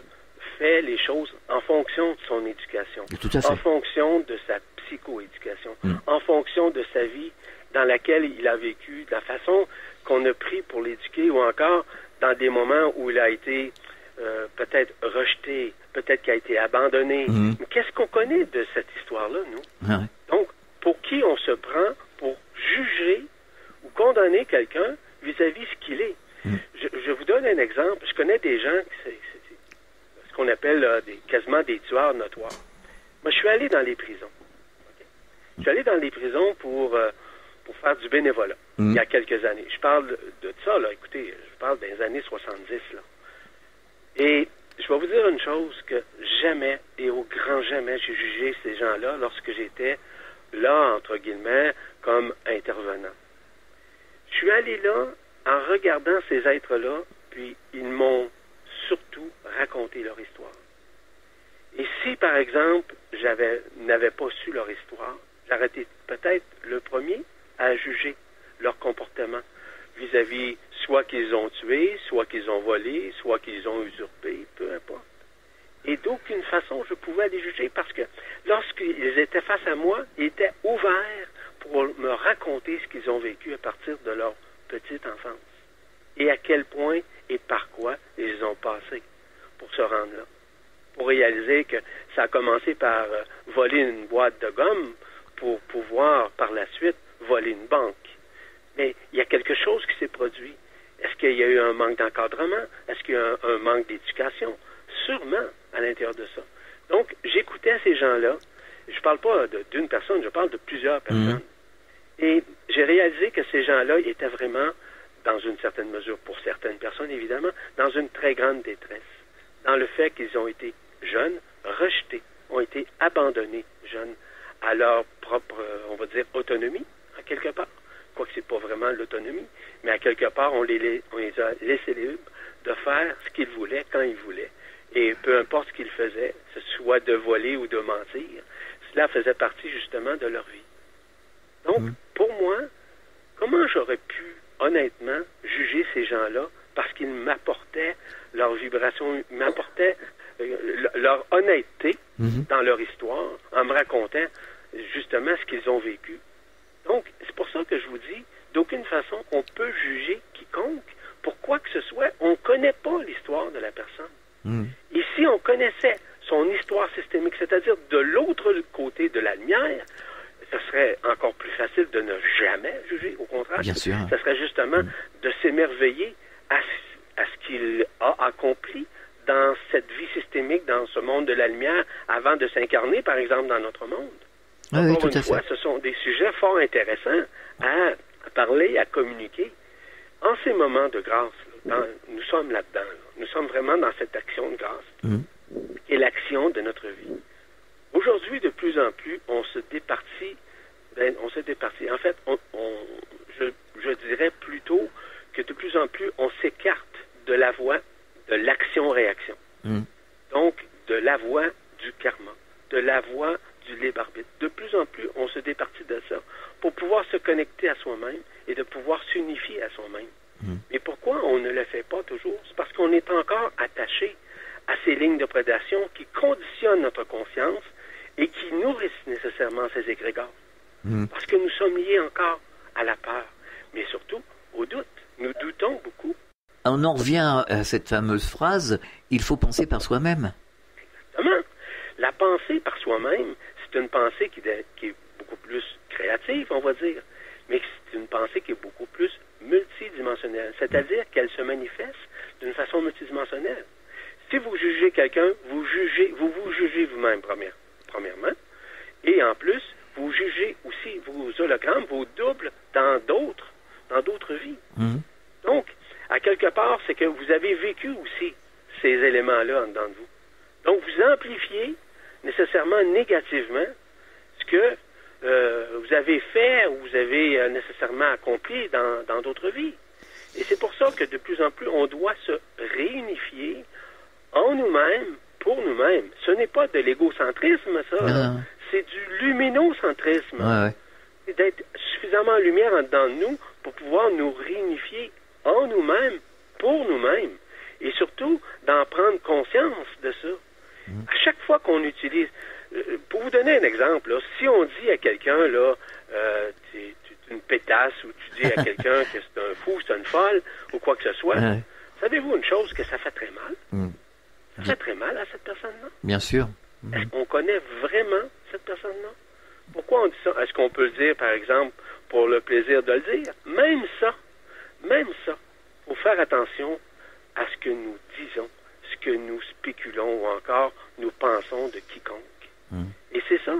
fait les choses en fonction de son éducation, en fonction de sa psychoéducation, en fonction de sa vie dans laquelle il a vécu, de la façon qu'on a pris pour l'éduquer, ou encore dans des moments où il a été peut-être rejeté, peut-être qu'il a été abandonné. Mais qu'est-ce qu'on connaît de cette histoire-là, nous? Donc, pour qui on se prend pour juger ou condamner quelqu'un vis-à-vis ce qu'il est? Je vous donne un exemple. Je connais des gens qui ce qu'on appelle quasiment des tueurs notoires. Moi, je suis allé dans les prisons. Okay? Je suis allé dans les prisons pour faire du bénévolat il y a quelques années. Je parle de ça, là. Écoutez, je parle des années 70, là. Et je vais vous dire une chose, que jamais, et au grand jamais, j'ai jugé ces gens-là lorsque j'étais là, entre guillemets, comme intervenant. Je suis allé là en regardant ces êtres-là, puis ils m'ont surtout raconter leur histoire. Et si, par exemple, n'avais pas su leur histoire, j'aurais été peut-être le premier à juger leur comportement vis-à-vis soit qu'ils ont tué, soit qu'ils ont volé, soit qu'ils ont usurpé, peu importe. Et d'aucune façon je pouvais les juger parce que lorsqu'ils étaient face à moi, ils étaient ouverts pour me raconter ce qu'ils ont vécu à partir de leur petite enfance. Et à quel point et par quoi ils ont passé pour se rendre là. Pour réaliser que ça a commencé par voler une boîte de gomme pour pouvoir par la suite voler une banque. Mais il y a quelque chose qui s'est produit. Est-ce qu'il y a eu un manque d'encadrement? Est-ce qu'il y a eu un manque d'éducation? Sûrement à l'intérieur de ça. Donc, j'écoutais ces gens-là. Je ne parle pas d'une personne, je parle de plusieurs personnes. Et j'ai réalisé que ces gens-là étaient vraiment, dans une certaine mesure, pour certaines personnes évidemment, dans une très grande détresse. Dans le fait qu'ils ont été jeunes, rejetés, ont été abandonnés jeunes à leur propre, on va dire, autonomie, à quelque part. Quoique c'est pas vraiment l'autonomie, mais à quelque part, on les a laissés libres de faire ce qu'ils voulaient, quand ils voulaient. Et peu importe ce qu'ils faisaient, ce soit de voler ou de mentir, cela faisait partie justement de leur vie. Donc, pour moi, comment j'aurais pu, honnêtement, juger ces gens-là parce qu'ils m'apportaient leur vibration, m'apportaient leur honnêteté dans leur histoire, en me racontant justement ce qu'ils ont vécu. Donc, c'est pour ça que je vous dis, d'aucune façon, on peut juger quiconque pour quoi que ce soit. On ne connaît pas l'histoire de la personne. Et si on connaissait son histoire systémique, c'est-à-dire de l'autre côté de la lumière, ce serait encore plus facile de ne jamais juger. Au contraire, bien sûr. Ce serait justement de s'émerveiller à ce qu'il a accompli dans cette vie systémique, dans ce monde de la lumière, avant de s'incarner, par exemple, dans notre monde. Oui, Encore tout une à fois, fait. ce sont des sujets fort intéressants à parler, à communiquer. En ces moments de grâce, nous sommes là-dedans. Là. Nous sommes vraiment dans cette action de grâce et l'action de notre vie. Aujourd'hui, de plus en plus, on se départit. En fait, je dirais plutôt que de plus en plus, on s'écarte de la voie de l'action-réaction. Donc, de la voie du karma, de la voie du libre arbitre. De plus en plus, on se départit de ça pour pouvoir se connecter à soi-même et de pouvoir s'unifier à soi-même. Mais pourquoi on ne le fait pas toujours? C'est parce qu'on est encore attaché à ces lignes de prédation qui conditionnent notre conscience et qui nourrissent nécessairement ces égrégores. Parce que nous sommes liés encore à la peur, mais surtout au doute. Nous doutons beaucoup. On en revient à cette fameuse phrase, il faut penser par soi-même. Exactement. La pensée par soi-même, c'est une pensée qui est beaucoup plus créative, on va dire, mais c'est une pensée qui est beaucoup plus multidimensionnelle, c'est-à-dire qu'elle se manifeste d'une façon multidimensionnelle. Si vous jugez quelqu'un, vous vous jugez vous-même, premièrement, et en plus, vous jugez aussi vos hologrammes, vos doubles dans d'autres vies. Donc, à quelque part, c'est que vous avez vécu aussi ces éléments-là en dedans de vous. Donc, vous amplifiez nécessairement négativement ce que vous avez fait ou vous avez nécessairement accompli dans d'autres vies. Et c'est pour ça que de plus en plus, on doit se réunifier en nous-mêmes, pour nous-mêmes. Ce n'est pas de l'égocentrisme, ça. C'est du luminocentrisme. C'est d'être suffisamment en lumière en dedans de nous pour pouvoir nous réunifier en nous-mêmes, pour nous-mêmes. Et surtout, d'en prendre conscience de ça. À chaque fois qu'on utilise... pour vous donner un exemple, là, si on dit à quelqu'un, là, tu une pétasse, ou tu dis à quelqu'un que c'est un fou, c'est une folle, ou quoi que ce soit, savez-vous une chose, que ça fait très mal? Ça fait très mal à cette personne-là? Bien sûr. Est-ce qu'on connaît vraiment cette personne-là? Pourquoi on dit ça? Est-ce qu'on peut le dire, par exemple, pour le plaisir de le dire? Même ça, il faut faire attention à ce que nous disons, ce que nous spéculons ou encore nous pensons de quiconque. Et c'est ça.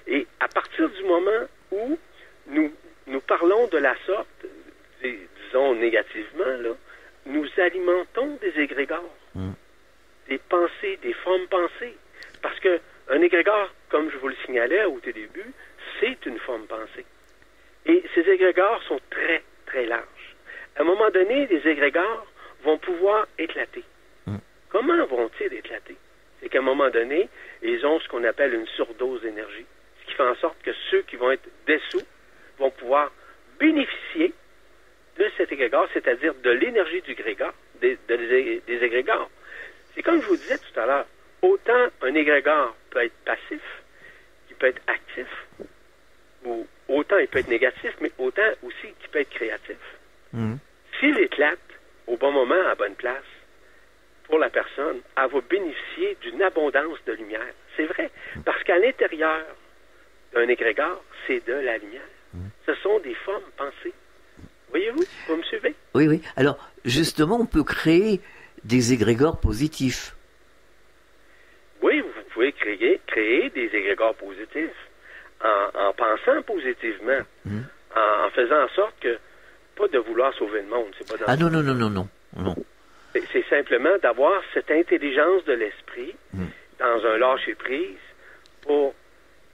Et à partir du moment où nous parlons de la sorte, disons négativement, là, nous alimentons des égrégores, des pensées, des formes pensées. Parce qu'un égrégore, comme je vous le signalais au tout début, c'est une forme pensée. Et ces égrégores sont très, très larges. À un moment donné, les égrégores vont pouvoir éclater. Comment vont-ils éclater? C'est qu'à un moment donné, ils ont ce qu'on appelle une surdose d'énergie. Ce qui fait en sorte que ceux qui vont être dessous vont pouvoir bénéficier de cet égrégore, c'est-à-dire de l'énergie du grégor, des égrégores. C'est comme je vous disais tout à l'heure, autant un égrégore peut être passif, qu'il peut être actif, ou autant il peut être négatif, mais autant aussi qu'il peut être créatif. S'il éclate au bon moment, à la bonne place, pour la personne, elle va bénéficier d'une abondance de lumière. C'est vrai, parce qu'à l'intérieur d'un égrégore, c'est de la lumière. Ce sont des formes pensées. Voyez-vous? Vous me suivez? Oui, oui. Alors, justement, on peut créer des égrégores positifs. Oui, vous pouvez créer des égrégores positifs en pensant positivement, en faisant en sorte que, pas de vouloir sauver le monde, c'est pas dans Non. C'est simplement d'avoir cette intelligence de l'esprit dans un lâcher-prise pour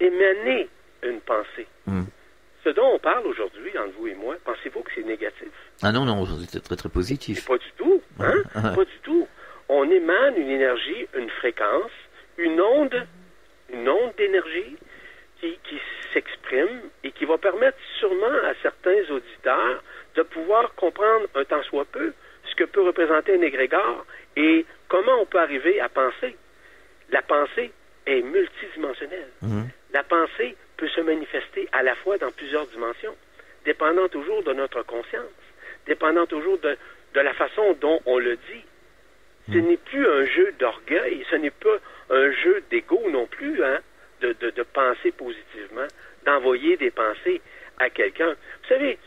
émaner une pensée. Ce dont on parle aujourd'hui, entre vous et moi, pensez-vous que c'est négatif? Non, c'est très très positif. Pas du tout, hein? Pas du tout. On émane une énergie, une fréquence, une onde d'énergie qui s'exprime et qui va permettre sûrement à certains auditeurs de pouvoir comprendre un tant soit peu ce que peut représenter un égrégore et comment on peut arriver à penser. La pensée est multidimensionnelle. La pensée peut se manifester à la fois dans plusieurs dimensions, dépendant toujours de notre conscience, dépendant toujours de la façon dont on le dit. Ce n'est plus un jeu d'orgueil, ce n'est pas un jeu d'ego non plus, hein, de penser positivement, d'envoyer des pensées à quelqu'un. Vous savez,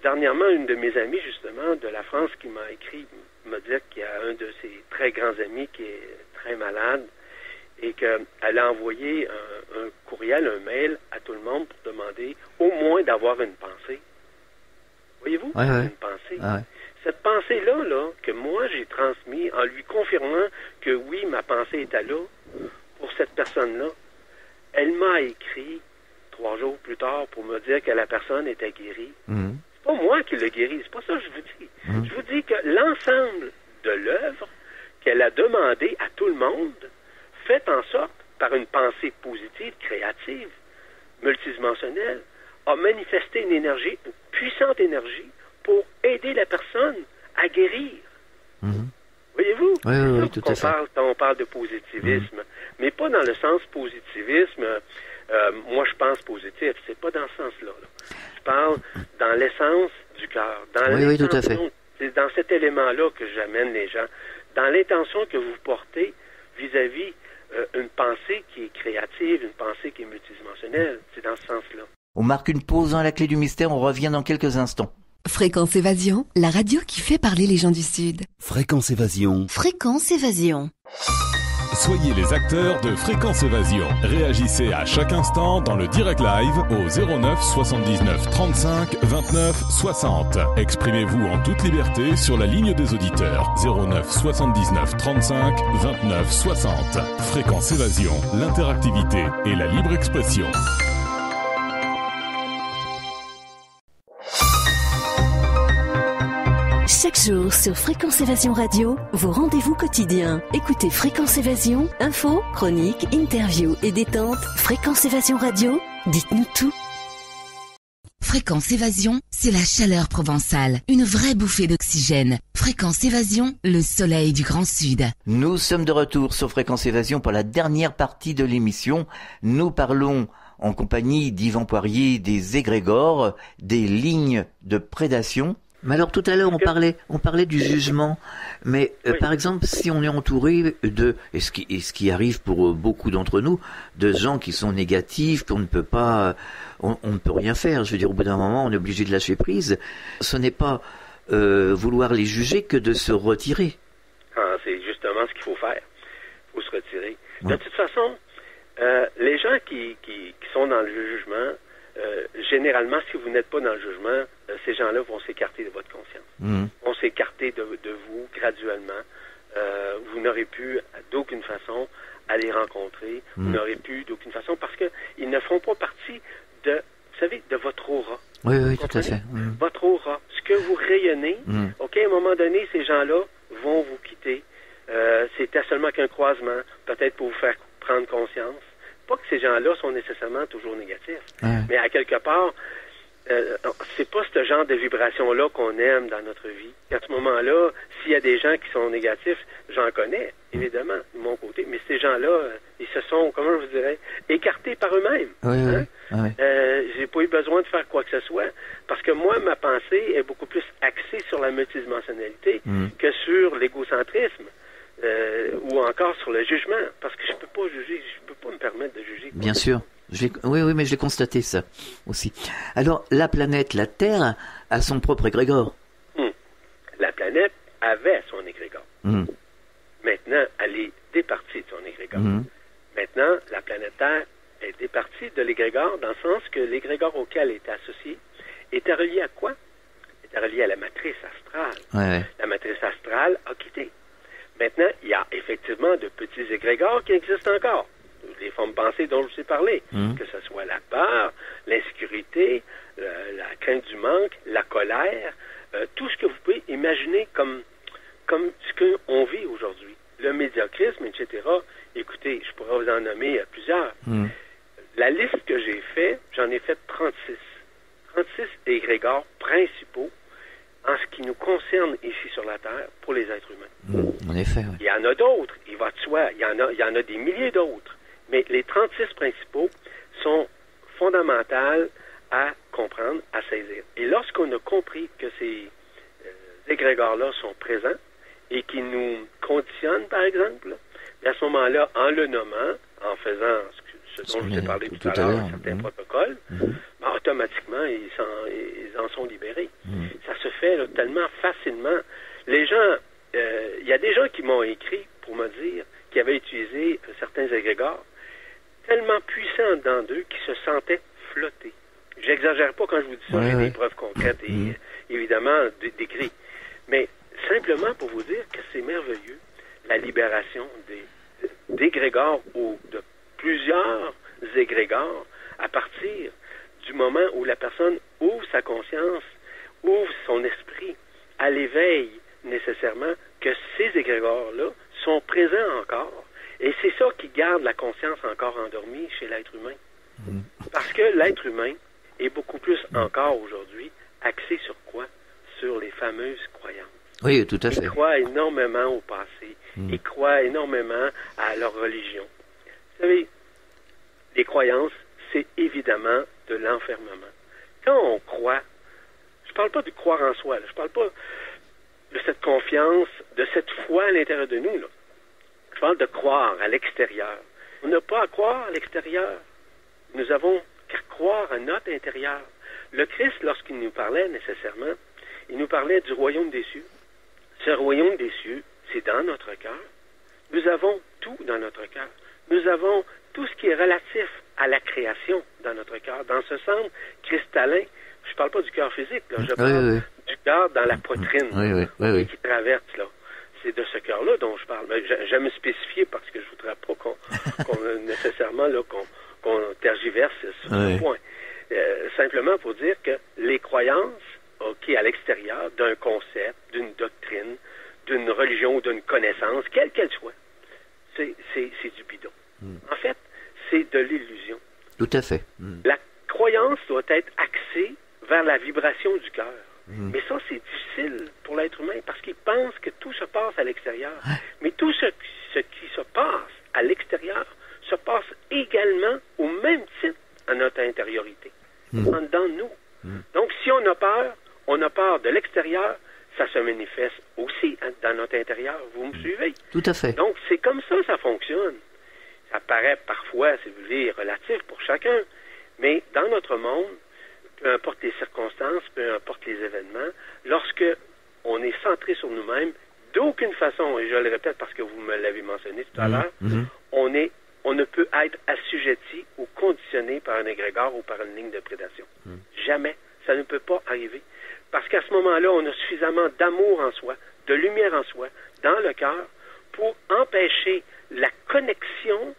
dernièrement, une de mes amies, justement, de la France, qui m'a écrit, me dire qu'il y a un de ses très grands amis qui est très malade et qu'elle a envoyé un courriel, un mail à tout le monde pour demander au moins d'avoir une pensée. Voyez-vous? Une pensée. Ouais. Cette pensée-là, que moi j'ai transmise en lui confirmant que oui, ma pensée était là pour cette personne-là, elle m'a écrit 3 jours plus tard pour me dire que la personne était guérie. C'est pas moi qui l'ai guérie, c'est pas ça que je vous dis. Je vous dis que l'ensemble de l'œuvre qu'elle a demandé à tout le monde, fait en sorte, par une pensée positive, créative, multidimensionnelle, a manifesté une énergie, une puissante énergie, pour aider la personne à guérir. Voyez-vous? Oui, tout à fait. On parle de positivisme, mais pas dans le sens positivisme, moi je pense positif, c'est pas dans ce sens-là. Je parle dans l'essence du cœur, dans oui, tout à fait. C'est dans cet élément-là que j'amène les gens, dans l'intention que vous portez vis-à-vis une pensée qui est créative, une pensée qui est multidimensionnelle. C'est dans ce sens-là. On marque une pause dans la clé du mystère, on revient dans quelques instants. Fréquence Évasion, la radio qui fait parler les gens du Sud. Fréquence Évasion. Fréquence Évasion. Soyez les acteurs de Fréquence Évasion. Réagissez à chaque instant dans le direct live au 09 79 35 29 60. Exprimez-vous en toute liberté sur la ligne des auditeurs 09 79 35 29 60. Fréquence Évasion, l'interactivité et la libre expression. Chaque jour sur Fréquence Évasion Radio, vos rendez-vous quotidiens. Écoutez Fréquence Évasion, infos, chroniques, interviews et détente. Fréquence Évasion Radio, dites-nous tout. Fréquence Évasion, c'est la chaleur provençale, une vraie bouffée d'oxygène. Fréquence Évasion, le soleil du Grand Sud. Nous sommes de retour sur Fréquence Évasion pour la dernière partie de l'émission. Nous parlons en compagnie d'Yvan Poirier des égrégores, des lignes de prédation. Mais alors tout à l'heure on parlait du jugement, mais par exemple si on est entouré de, et ce qui arrive pour beaucoup d'entre nous, de gens qui sont négatifs, qu'on ne peut pas, on ne peut rien faire. Je veux dire, au bout d'un moment on est obligé de lâcher prise. Ce n'est pas vouloir les juger que de se retirer. C'est justement ce qu'il faut faire. Il faut se retirer. De toute façon, les gens qui sont dans le jugement, généralement, si vous n'êtes pas dans le jugement, ces gens-là vont s'écarter de votre conscience. Vont s'écarter de vous graduellement. Vous n'aurez pu d'aucune façon à les rencontrer. Vous n'aurez pu d'aucune façon parce qu'ils ne font pas partie de, vous savez, de votre aura. Oui, tout à fait. Votre aura. Ce que vous rayonnez, OK, à un moment donné, ces gens-là vont vous quitter. C'était seulement qu'un croisement, peut-être pour vous faire prendre conscience. Pas que ces gens-là sont nécessairement toujours négatifs, mais à quelque part, c'est pas ce genre de vibration-là qu'on aime dans notre vie. À ce moment-là, s'il y a des gens qui sont négatifs, j'en connais, évidemment, de mon côté, mais ces gens-là, ils se sont, comment je vous dirais, écartés par eux-mêmes. J'ai pas eu besoin de faire quoi que ce soit, parce que moi, ma pensée est beaucoup plus axée sur la multidimensionnalité que sur l'égocentrisme. Ou encore sur le jugement, parce que je peux pas juger, je peux pas me permettre de juger. Bien sûr. Oui, mais j'ai constaté ça aussi. Alors, la planète, la Terre, a son propre égrégore. La planète avait son égrégore. Maintenant, elle est départie de son égrégore. Maintenant, la planète Terre est départie de l'égrégore dans le sens que l'égrégore auquel elle était associée était relié à quoi? Elle était relié à la matrice astrale. La matrice astrale a quitté. Maintenant, il y a effectivement de petits égrégores qui existent encore. Les formes pensées dont je vous ai parlé, que ce soit la peur, l'insécurité, la crainte du manque, la colère, tout ce que vous pouvez imaginer comme ce qu'on vit aujourd'hui. Le médiocrisme, etc. Écoutez, je pourrais vous en nommer plusieurs. La liste que j'ai faite, j'en ai fait 36. 36 égrégores principaux en ce qui nous concerne ici sur la Terre pour les êtres humains. En effet, Il y en a d'autres, il va de soi, il y en a des milliers d'autres, mais les 36 principaux sont fondamentaux à comprendre, à saisir. Et lorsqu'on a compris que ces égrégores-là sont présents et qui nous conditionnent, par exemple, à ce moment-là, en le nommant, en faisant ce dont je vous ai parlé tout à l'heure, certains protocoles, automatiquement, ils en sont libérés. Ça se fait tellement facilement. Les gens, il y a des gens qui m'ont écrit pour me dire qu'ils avaient utilisé certains égrégores tellement puissants dans d'eux qu'ils se sentaient flotter. J'exagère pas quand je vous dis ça, j'ai des preuves concrètes et évidemment décrites. Mais simplement pour vous dire que c'est merveilleux, la libération d'égrégores ou de plusieurs égrégores à partir du moment où la personne ouvre sa conscience, ouvre son esprit à l'éveil nécessairement, que ces égrégores-là sont présents encore. Et c'est ça qui garde la conscience encore endormie chez l'être humain. Parce que l'être humain est beaucoup plus encore aujourd'hui axé sur quoi? Sur les fameuses croyances. Oui, tout à fait. Ils croient énormément au passé. Ils croient énormément à leur religion. Vous savez, les croyances, c'est évidemment de l'enfermement. Quand on croit, je ne parle pas de croire en soi, je ne parle pas de cette confiance, de cette foi à l'intérieur de nous. Là. Je parle de croire à l'extérieur. On n'a pas à croire à l'extérieur. Nous avons qu'à croire à notre intérieur. Le Christ, lorsqu'il nous parlait nécessairement, il nous parlait du royaume des cieux. Ce royaume des cieux, c'est dans notre cœur. Nous avons tout dans notre cœur. Nous avons tout ce qui est relatif à la création dans notre cœur. Dans ce centre cristallin, je ne parle pas du cœur physique, là, je parle du cœur dans la poitrine qui traverse, là. C'est de ce cœur-là dont je parle. J'aime me spécifier parce que je ne voudrais pas qu'on nécessairement là, qu'on tergiverse sur ce point. Simplement pour dire que les croyances à l'extérieur d'un concept, d'une doctrine, d'une religion ou d'une connaissance, quelle qu'elle soit, c'est du bidon. En fait, c'est de l'illusion. Tout à fait. La croyance doit être axée vers la vibration du cœur. Mais ça, c'est difficile pour l'être humain parce qu'il pense que tout se passe à l'extérieur. Mais tout ce qui se passe à l'extérieur se passe également au même titre à notre intériorité, en dedans de nous. Donc, si on a peur de l'extérieur, ça se manifeste aussi dans notre intérieur. Vous me suivez? Tout à fait. Donc, c'est comme ça fonctionne. Ça paraît parfois, si vous voulez, relatif pour chacun, mais dans notre monde, peu importe les circonstances, peu importe les événements, lorsque on est centré sur nous-mêmes, d'aucune façon, et je le répète parce que vous me l'avez mentionné tout à l'heure, on ne peut être assujetti ou conditionné par un égrégore ou par une ligne de prédation. Jamais. Ça ne peut pas arriver. Parce qu'à ce moment-là, on a suffisamment d'amour en soi, de lumière en soi, dans le cœur, pour empêcher la connexion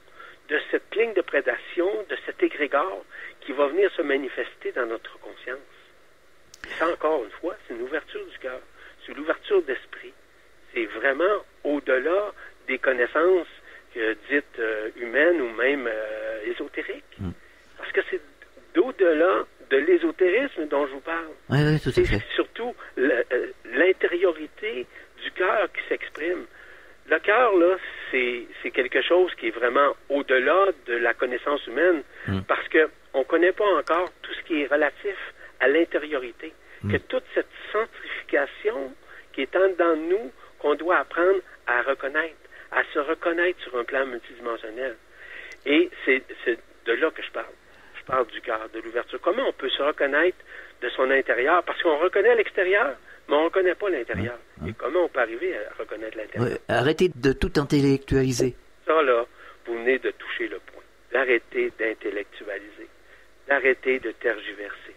de cette ligne de prédation, de cet égrégore qui va venir se manifester dans notre conscience. Et ça, encore une fois, c'est une ouverture du cœur, c'est l'ouverture d'esprit. C'est vraiment au-delà des connaissances dites humaines ou même ésotériques. Parce que c'est d'au-delà de l'ésotérisme dont je vous parle. Oui, tout à fait. C'est surtout l'intériorité du cœur qui s'exprime. Le cœur, là, c'est quelque chose qui est vraiment au-delà de la connaissance humaine, parce que on ne connaît pas encore tout ce qui est relatif à l'intériorité. Que toute cette centrification qui est en dedans de nous, qu'on doit apprendre à reconnaître, à se reconnaître sur un plan multidimensionnel. Et c'est de là que je parle. Je parle du cœur, de l'ouverture. Comment on peut se reconnaître de son intérieur? Parce qu'on reconnaît l'extérieur, mais on ne reconnaît pas l'intérieur. Et comment on peut arriver à reconnaître l'intérieur? Arrêtez de tout intellectualiser. Ça, là, vous venez de toucher le point. D'arrêter d'intellectualiser. D'arrêter de tergiverser.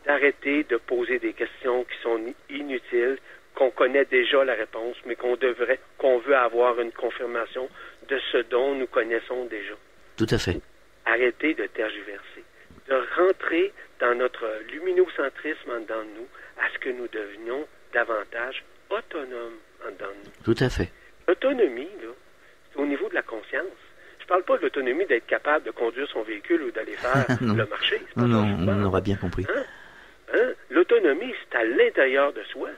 D'arrêter de poser des questions qui sont inutiles, qu'on connaît déjà la réponse, mais qu'on veut avoir une confirmation de ce dont nous connaissons déjà. Tout à fait. Arrêter de tergiverser, de rentrer dans notre luminocentrisme en dedans de nous, à ce que nous devenions davantage autonomes en dedans de nous. Tout à fait. L'autonomie, là, c'est au niveau de la conscience. Je ne parle pas de l'autonomie d'être capable de conduire son véhicule ou d'aller faire le marché. Non, on aura bien compris. L'autonomie, c'est à l'intérieur de soi.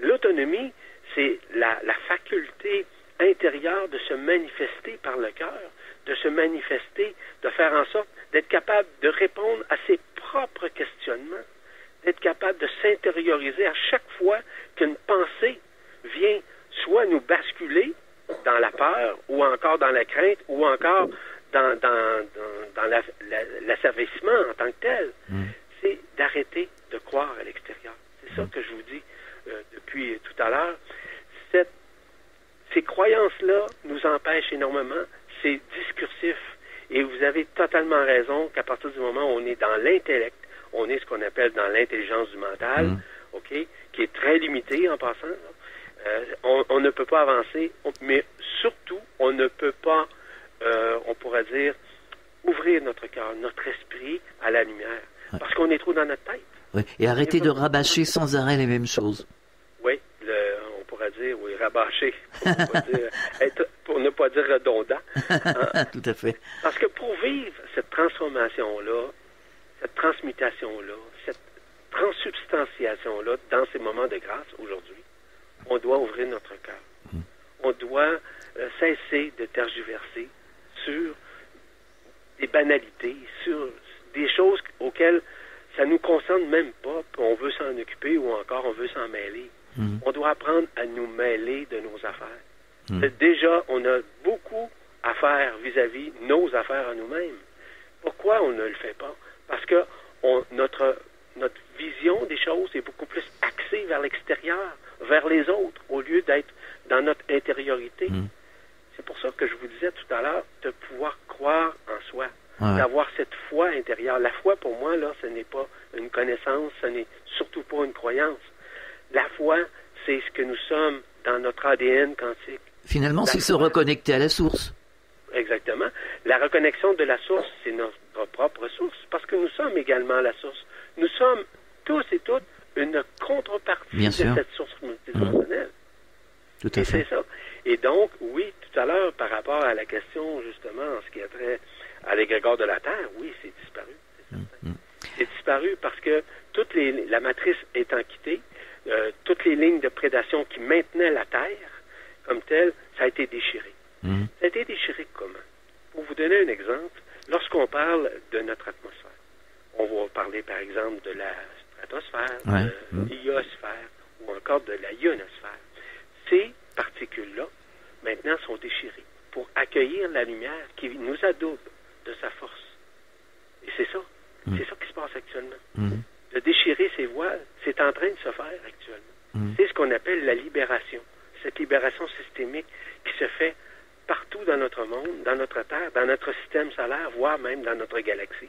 L'autonomie, c'est la faculté intérieure de se manifester par le cœur, de se manifester, de faire en sorte d'être capable de répondre à ses propres questionnements, d'être capable de s'intérioriser à chaque fois qu'une pensée vient soit nous basculer dans la peur, ou encore dans la crainte, ou encore dans l'asservissement en tant que tel. C'est d'arrêter de croire à l'extérieur. C'est ça que je vous dis depuis tout à l'heure. Ces croyances-là nous empêchent énormément. C'est discursif. Et vous avez totalement raison qu'à partir du moment où on est dans l'intellect, on est ce qu'on appelle dans l'intelligence du mental, OK, qui est très limitée en passant. On ne peut pas avancer, mais surtout, on ne peut pas, on pourrait dire, ouvrir notre cœur, notre esprit à la lumière. Ouais. Parce qu'on est trop dans notre tête. Oui. Et arrêter de rabâcher sans arrêt les mêmes choses. Oui, on pourrait dire, oui, rabâcher. Pour ne pas dire redondant. Hein? Tout à fait. Parce que pour vivre cette transformation-là, cette transmutation-là, cette transsubstantiation-là dans ces moments de grâce aujourd'hui, on doit ouvrir notre cœur. On doit cesser de tergiverser sur des banalités, sur des choses auxquelles ça nous concerne même pas, puis on veut s'en occuper ou encore on veut s'en mêler. On doit apprendre à nous mêler de nos affaires. Déjà, on a beaucoup à faire vis-à-vis nos affaires à nous-mêmes. Pourquoi on ne le fait pas? Parce que notre vision des choses est beaucoup plus axée vers l'extérieur, vers les autres, au lieu d'être dans notre intériorité. C'est pour ça que je vous disais tout à l'heure, de pouvoir croire en soi, d'avoir cette foi intérieure. La foi, pour moi, là, ce n'est pas une connaissance, ce n'est surtout pas une croyance. La foi, c'est ce que nous sommes dans notre ADN quantique. Finalement, c'est se reconnecter à la source. Exactement. La reconnexion de la source, c'est notre propre source, parce que nous sommes également la source. Nous sommes tous et toutes une contrepartie de cette source multidimensionnelle. Tout à fait. C'est ça. Et donc, oui, tout à l'heure, par rapport à la question, justement, en ce qui a trait à l'égrégore de la Terre, oui, c'est disparu. C'est certain. C'est disparu parce que la matrice étant quittée, toutes les lignes de prédation qui maintenaient la Terre comme telle, ça a été déchiré. Ça a été déchiré comment? Pour vous donner un exemple, lorsqu'on parle de notre atmosphère, on va parler par exemple de la stratosphère, de l'ionosphère ou encore de la ionosphère. Ces particules-là, maintenant, sont déchirées pour accueillir la lumière qui nous adoube de sa force. Et c'est ça. C'est ça qui se passe actuellement. De déchirer ces voiles, c'est en train de se faire actuellement. C'est ce qu'on appelle la libération. Cette libération systémique qui se fait partout dans notre monde, dans notre Terre, dans notre système solaire, voire même dans notre galaxie.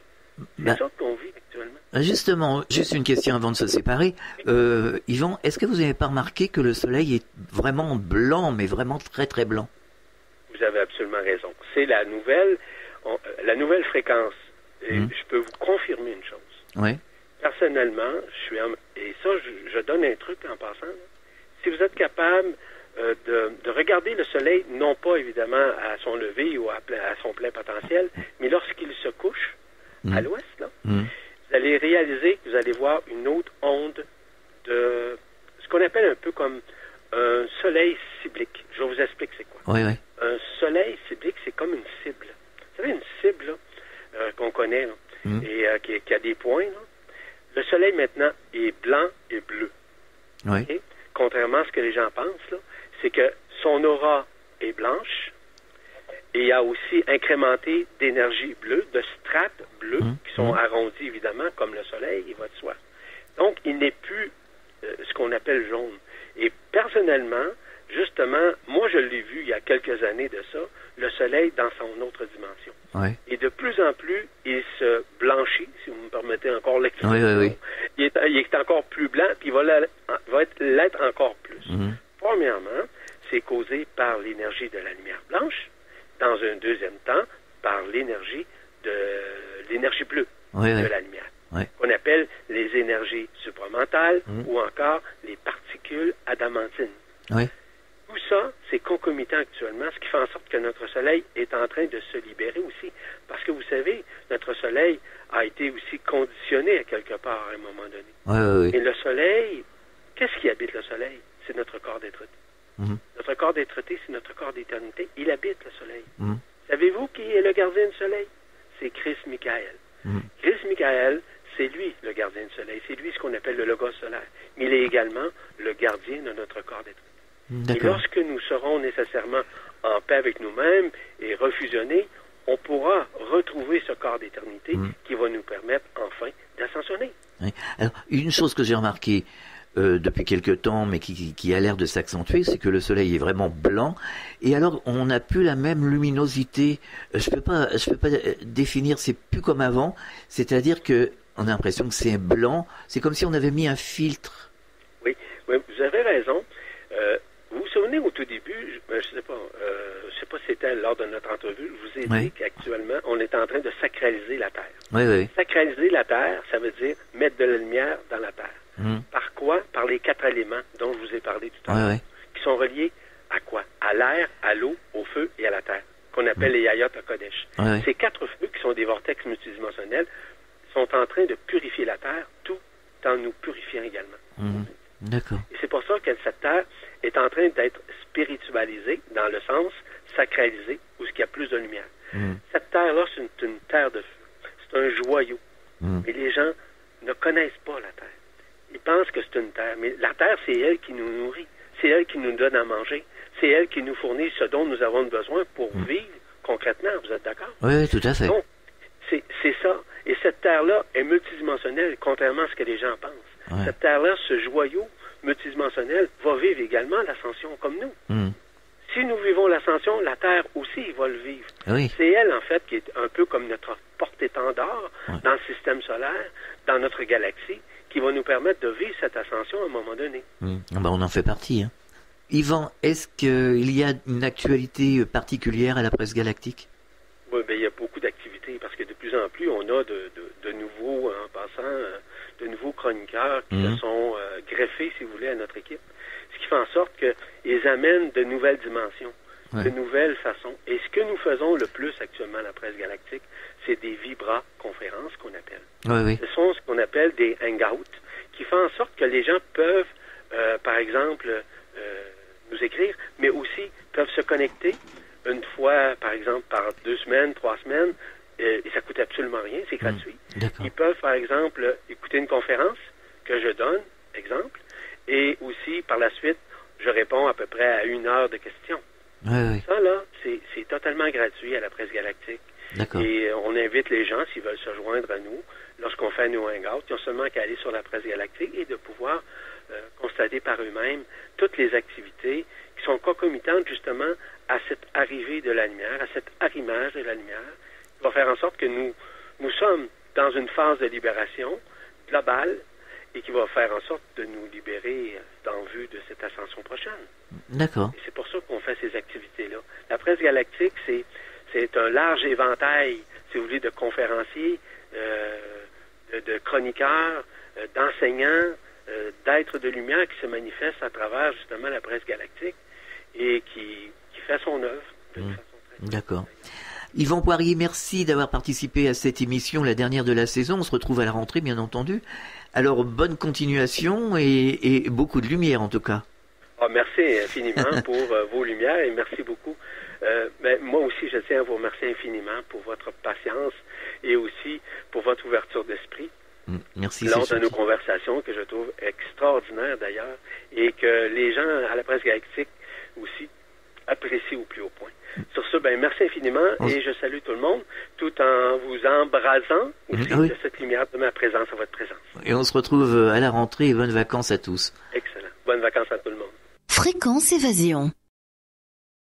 C'est ça qu'on vit actuellement. Justement, juste une question avant de se séparer. Yvan, est-ce que vous n'avez pas remarqué que le Soleil est vraiment blanc, mais vraiment très très blanc? Vous avez absolument raison. C'est la nouvelle fréquence. Et je peux vous confirmer une chose. Oui. Personnellement, et ça, je donne un truc en passant. Là. Si vous êtes capable de regarder le Soleil, non pas évidemment à son lever ou à son plein potentiel, mais lorsqu'il se couche à l'ouest, là, vous allez réaliser que vous allez voir une autre onde de ce qu'on appelle un peu comme un soleil cyclique. Je vous explique c'est quoi. Oui. Un soleil cyclique, c'est comme une cible. Vous savez, une cible là, qu'on connaît là, et qui a des points. Là. Le Soleil, maintenant, est blanc et bleu. Oui. Okay? Contrairement à ce que les gens pensent, là, c'est que son aura est blanche et il y a aussi incrémenté d'énergie bleue, de strates bleues qui sont arrondies, évidemment, comme le Soleil, il va de soi. Donc, il n'est plus ce qu'on appelle jaune. Et personnellement, justement, moi, je l'ai vu il y a quelques années de ça, le Soleil dans son autre dimension. Oui. Et de plus en plus, il se blanchit, si vous me permettez encore l'expression. Oui. Il est encore plus blanc, puis il va l'être encore plus. Premièrement, c'est causé par l'énergie de la lumière blanche. Dans un deuxième temps, par l'énergie bleue de la lumière. Qu'on appelle les énergies supramentales ou encore les particules adamantines. Tout ça, c'est concomitant actuellement, ce qui fait en sorte que notre Soleil est en train de se libérer aussi. Parce que vous savez, notre Soleil a été aussi conditionné à quelque part à un moment donné. Et le Soleil, qu'est-ce qui habite le Soleil? C'est notre corps d'être-té. Notre corps d'être-té, c'est notre corps d'éternité. Il habite le Soleil. Savez-vous qui est le gardien du Soleil? C'est Christ Michael. Christ Michael, c'est lui le gardien du Soleil. C'est lui ce qu'on appelle le Logos solaire. Mais il est également le gardien de notre corps d'être-té. Et lorsque nous serons nécessairement en paix avec nous-mêmes et refusionnés, on pourra retrouver ce corps d'éternité qui va nous permettre enfin d'ascensionner. Alors, une chose que j'ai remarquée, depuis quelque temps, mais qui a l'air de s'accentuer, c'est que le soleil est vraiment blanc. Et alors, on n'a plus la même luminosité. Je peux pas définir, c'est plus comme avant. C'est-à-dire que on a l'impression que c'est blanc. C'est comme si on avait mis un filtre. Oui, vous avez raison. Vous vous souvenez au tout début, je sais pas si c'était lors de notre entrevue, je vous ai dit qu'actuellement, on est en train de sacraliser la Terre. Oui. Sacraliser la Terre, ça veut dire mettre de la lumière dans la Terre. Par quoi? Par les 4 éléments dont je vous ai parlé tout à l'heure, qui sont reliés à quoi? À l'air, à l'eau, au feu et à la terre, qu'on appelle les Hayat HaKodesh. Ces 4 feux, qui sont des vortex multidimensionnels, sont en train de purifier la Terre, tout en nous purifiant également. D'accord. Et c'est pour ça que cette Terre est en train d'être spiritualisée, dans le sens sacralisée, où il y a plus de lumière. Cette Terre-là, c'est une terre de feu. C'est un joyau. Mais les gens ne connaissent pas la Terre. Ils pensent que c'est une terre, mais la terre, c'est elle qui nous nourrit, c'est elle qui nous donne à manger, c'est elle qui nous fournit ce dont nous avons besoin pour vivre concrètement, vous êtes d'accord? Oui, tout à fait. Donc, c'est ça. Et cette terre-là est multidimensionnelle, contrairement à ce que les gens pensent. Cette terre-là, ce joyau multidimensionnel, va vivre également l'ascension comme nous. Si nous vivons l'ascension, la Terre aussi va le vivre. C'est elle, en fait, qui est un peu comme notre porte-étendard dans le système solaire, dans notre galaxie, qui va nous permettre de vivre cette ascension à un moment donné. On en fait partie. Yvan, est-ce qu'il y a une actualité particulière à la presse galactique? Oui, il y a beaucoup d'activités, parce que de plus en plus, on a de nouveaux, en passant, de nouveaux chroniqueurs qui se sont greffés, si vous voulez, à notre équipe. Ce qui fait en sorte qu'ils amènent de nouvelles dimensions, de nouvelles façons. Et ce que nous faisons le plus actuellement à la presse galactique, c'est des vibra-conférences qu'on appelle. Ce sont ce qu'on appelle des hangouts, qui font en sorte que les gens peuvent, par exemple, nous écrire, mais aussi peuvent se connecter une fois, par exemple, par 2 semaines, 3 semaines, et ça coûte absolument rien, c'est gratuit. Ils peuvent, par exemple, écouter une conférence que je donne, exemple, et aussi, par la suite, je réponds à peu près à 1 heure de questions. Ça, là, c'est totalement gratuit à la presse galactique. Et on invite les gens, s'ils veulent se joindre à nous, lorsqu'on fait nos hangouts, ils ont seulement qu'à aller sur la presse galactique et de pouvoir constater par eux-mêmes toutes les activités qui sont concomitantes, justement, à cette arrivée de la lumière, à cet arrimage de la lumière, qui va faire en sorte que nous sommes dans une phase de libération globale et qui va faire en sorte de nous libérer en vue de cette ascension prochaine. D'accord. Et c'est pour ça qu'on fait ces activités-là. La presse galactique, c'est un large éventail, si vous voulez, de conférenciers, de chroniqueurs, d'enseignants, d'êtres de lumière qui se manifestent à travers, justement, la presse galactique et qui fait son œuvre d'une façon très... D'accord. Yvan Poirier, merci d'avoir participé à cette émission, la dernière de la saison. On se retrouve à la rentrée, bien entendu. Alors, bonne continuation et beaucoup de lumière, en tout cas. Merci infiniment pour vos lumières et merci beaucoup. Moi aussi, je tiens à vous remercier infiniment pour votre patience et aussi pour votre ouverture d'esprit. Merci. Lors de nos conversations, que je trouve extraordinaires d'ailleurs, et que les gens à la presse galactique aussi apprécient au plus haut point. Sur ce, merci infiniment et je salue tout le monde tout en vous embrasant aussi de cette lumière de ma présence à votre présence. Et on se retrouve à la rentrée et bonnes vacances à tous. Excellent. Bonnes vacances à tout le monde. Fréquence Évasion.